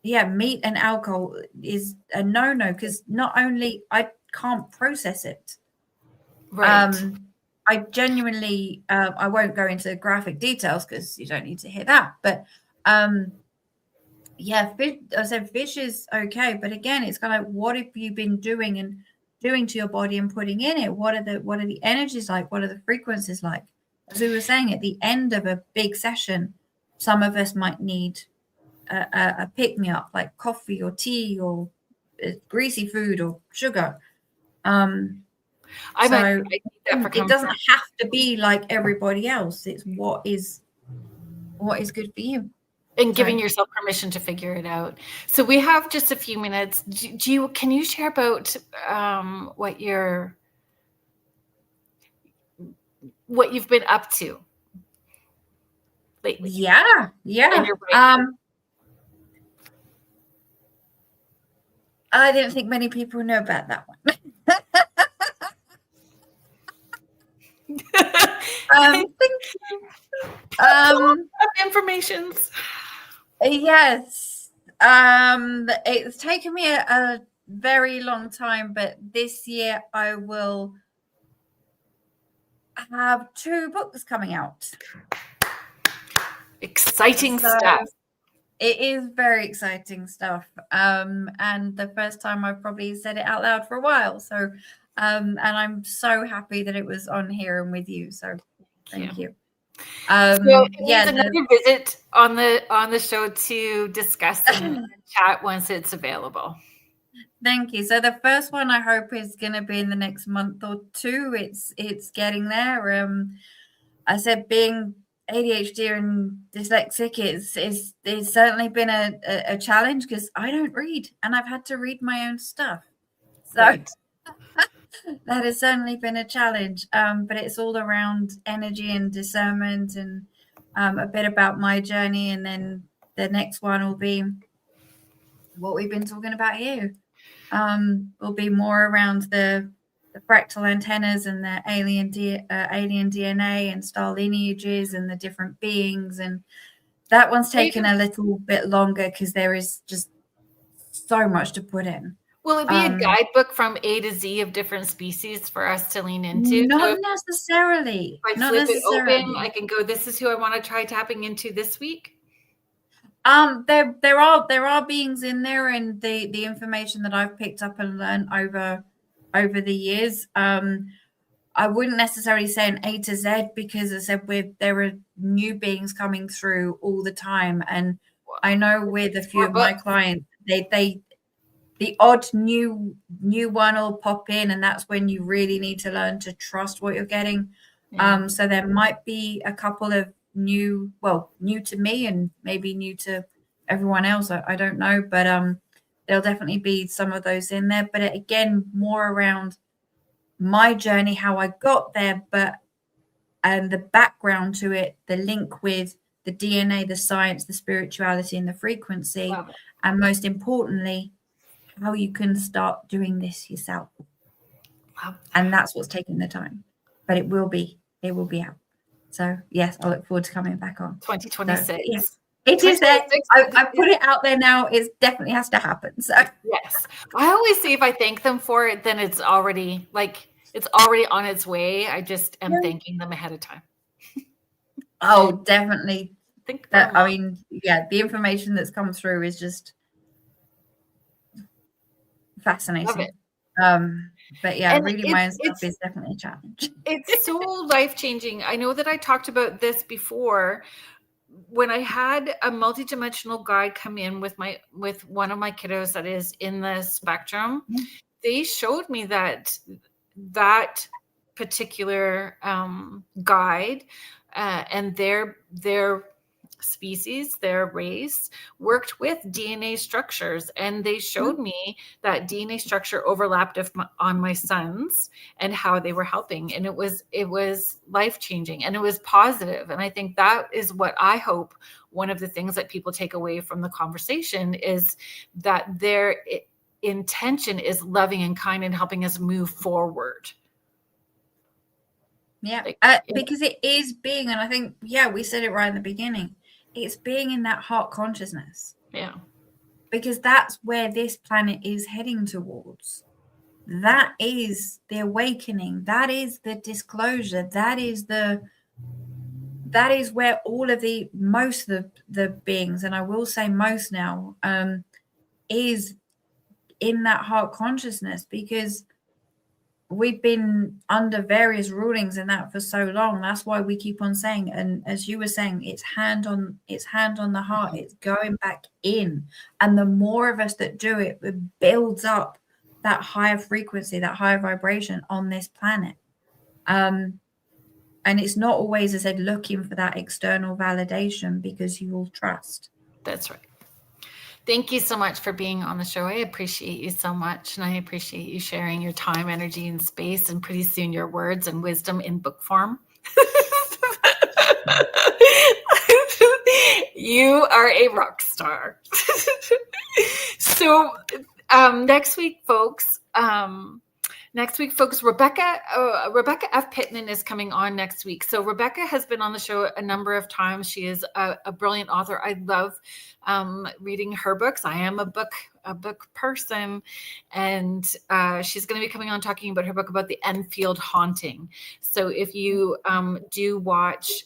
S2: meat and alcohol is a no-no, because not only I can't process it. I genuinely I won't go into graphic details because you don't need to hear that, but fish, I said fish is okay, but again, it's kind of like, what have you been doing to your body and putting in it? What are the energies like? What are the frequencies like? As we were saying, at the end of a big session, some of us might need a pick-me-up, like coffee or tea or greasy food or sugar. It doesn't have to be like everybody else. It's what is good for you.
S1: And giving yourself permission to figure it out. So we have just a few minutes. Can you share about what you've been up to lately?
S2: Yeah. I didn't think many people know about that one. Thank you.
S1: Informations.
S2: Yes. It's taken me a very long time, but this year I will have 2 books coming out.
S1: Exciting stuff.
S2: It is very exciting stuff. And the first time I've probably said it out loud for a while. So, and I'm so happy that it was on here and with you. So thank you.
S1: So it needs another visit on the show to discuss and chat once it's available.
S2: Thank you. So the first one I hope is going to be in the next month or 2. It's getting there. I said being ADHD and dyslexic is certainly been a challenge because I don't read and I've had to read my own stuff. So right. That has certainly been a challenge. But it's all around energy and discernment and a bit about my journey. And then the next one will be what we've been talking about here. Will be more around the fractal antennas and the alien DNA and star lineages and the different beings. And that one's taken a little bit longer because there is just so much to put in.
S1: Will it be a guidebook from A to Z of different species for us to lean into?
S2: Not necessarily.
S1: If I flip it open, I can go, this is who I want to try tapping into this week.
S2: There are beings in there, and the information that I've picked up and learned over the years. I wouldn't necessarily say an A to Z because, as I said, there are new beings coming through all the time, and I know with a few of my clients, the odd new one will pop in, and that's when you really need to learn to trust what you're getting. Yeah. So there might be a couple of new to me and maybe new to everyone else. I don't know, but there'll definitely be some of those in there. But again, more around my journey, how I got there, and the background to it, the link with the DNA, the science, the spirituality, and the frequency, and most importantly, how you can start doing this yourself. And that's what's taking the time, but it will be out. So yes, I look forward to coming back on
S1: 2026. So,
S2: yes, it is there. I put it out there now. It definitely has to happen. So
S1: yes, I always say if I thank them for it, then it's already on its way. I just am thanking them ahead of time.
S2: Oh, definitely. I mean, the information that's come through is just fascinating. But reading my own stuff is definitely a challenge.
S1: It's so life-changing. I know that I talked about this before when I had a multidimensional guide come in with one of my kiddos that is in the spectrum. Mm-hmm. They showed me that particular guide and their species, their race, worked with DNA structures, and they showed me that DNA structure overlapped on my sons and how they were helping, and it was life-changing and it was positive. And I think that is what I hope one of the things that people take away from the conversation is that their intention is loving and kind and helping us move forward.
S2: Because it is being, and I think we said it right in the beginning, it's being in that heart consciousness.
S1: Yeah.
S2: Because that's where this planet is heading towards. That is the awakening. That is the disclosure. That is where all of most of the beings, and I will say most now, is in that heart consciousness, because we've been under various rulings in that for so long. That's why we keep on saying, and as you were saying, it's hand on the heart. It's going back in, and the more of us that do it, it builds up that higher frequency, that higher vibration on this planet. And it's not always, as I said, looking for that external validation, because you will trust.
S1: That's right. Thank you so much for being on the show. I appreciate you so much. And I appreciate you sharing your time, energy, and space, and pretty soon your words and wisdom in book form. You are a rock star. So Next week, folks, Rebecca F. Pittman is coming on next week. So Rebecca has been on the show a number of times. She is a brilliant author. I love reading her books. I am a book person, and she's going to be coming on talking about her book about the Enfield haunting. So if you do watch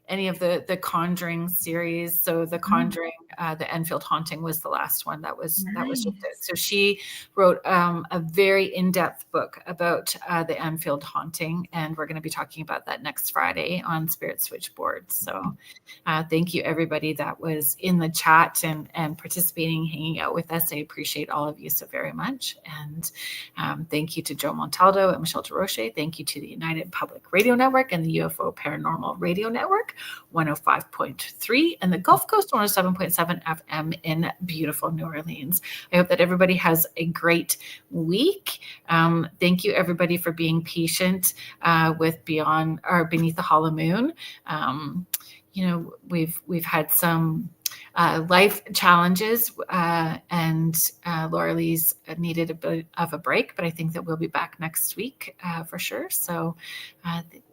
S1: any of the Conjuring series, so the Conjuring, the Enfield haunting was the last one that was just it. So she wrote a very in-depth book about the Enfield haunting, and we're going to be talking about that next Friday on Spirit Switchboard. So thank you everybody that was in the chat and participating, hanging out with us. I appreciate all of you so very much. And thank you to Joe Montaldo and Michelle DeRoche. Thank you to the United Public Radio Network and the UFO Paranormal Radio Network, 105.3, and the Gulf Coast, 107.7 FM in beautiful New Orleans. I hope that everybody has a great week. Thank you everybody for being patient with Beyond or Beneath the Hollow Moon. We've had some life challenges, and Laura Lee's needed a bit of a break, but I think that we'll be back next week for sure. So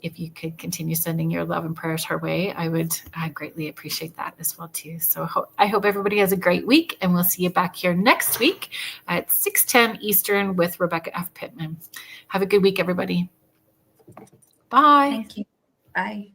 S1: if you could continue sending your love and prayers her way, I would greatly appreciate that as well too. So I hope everybody has a great week, and we'll see you back here next week at 6:10 Eastern with Rebecca F. Pittman. Have a good week, everybody. Bye.
S2: Thank you. Bye.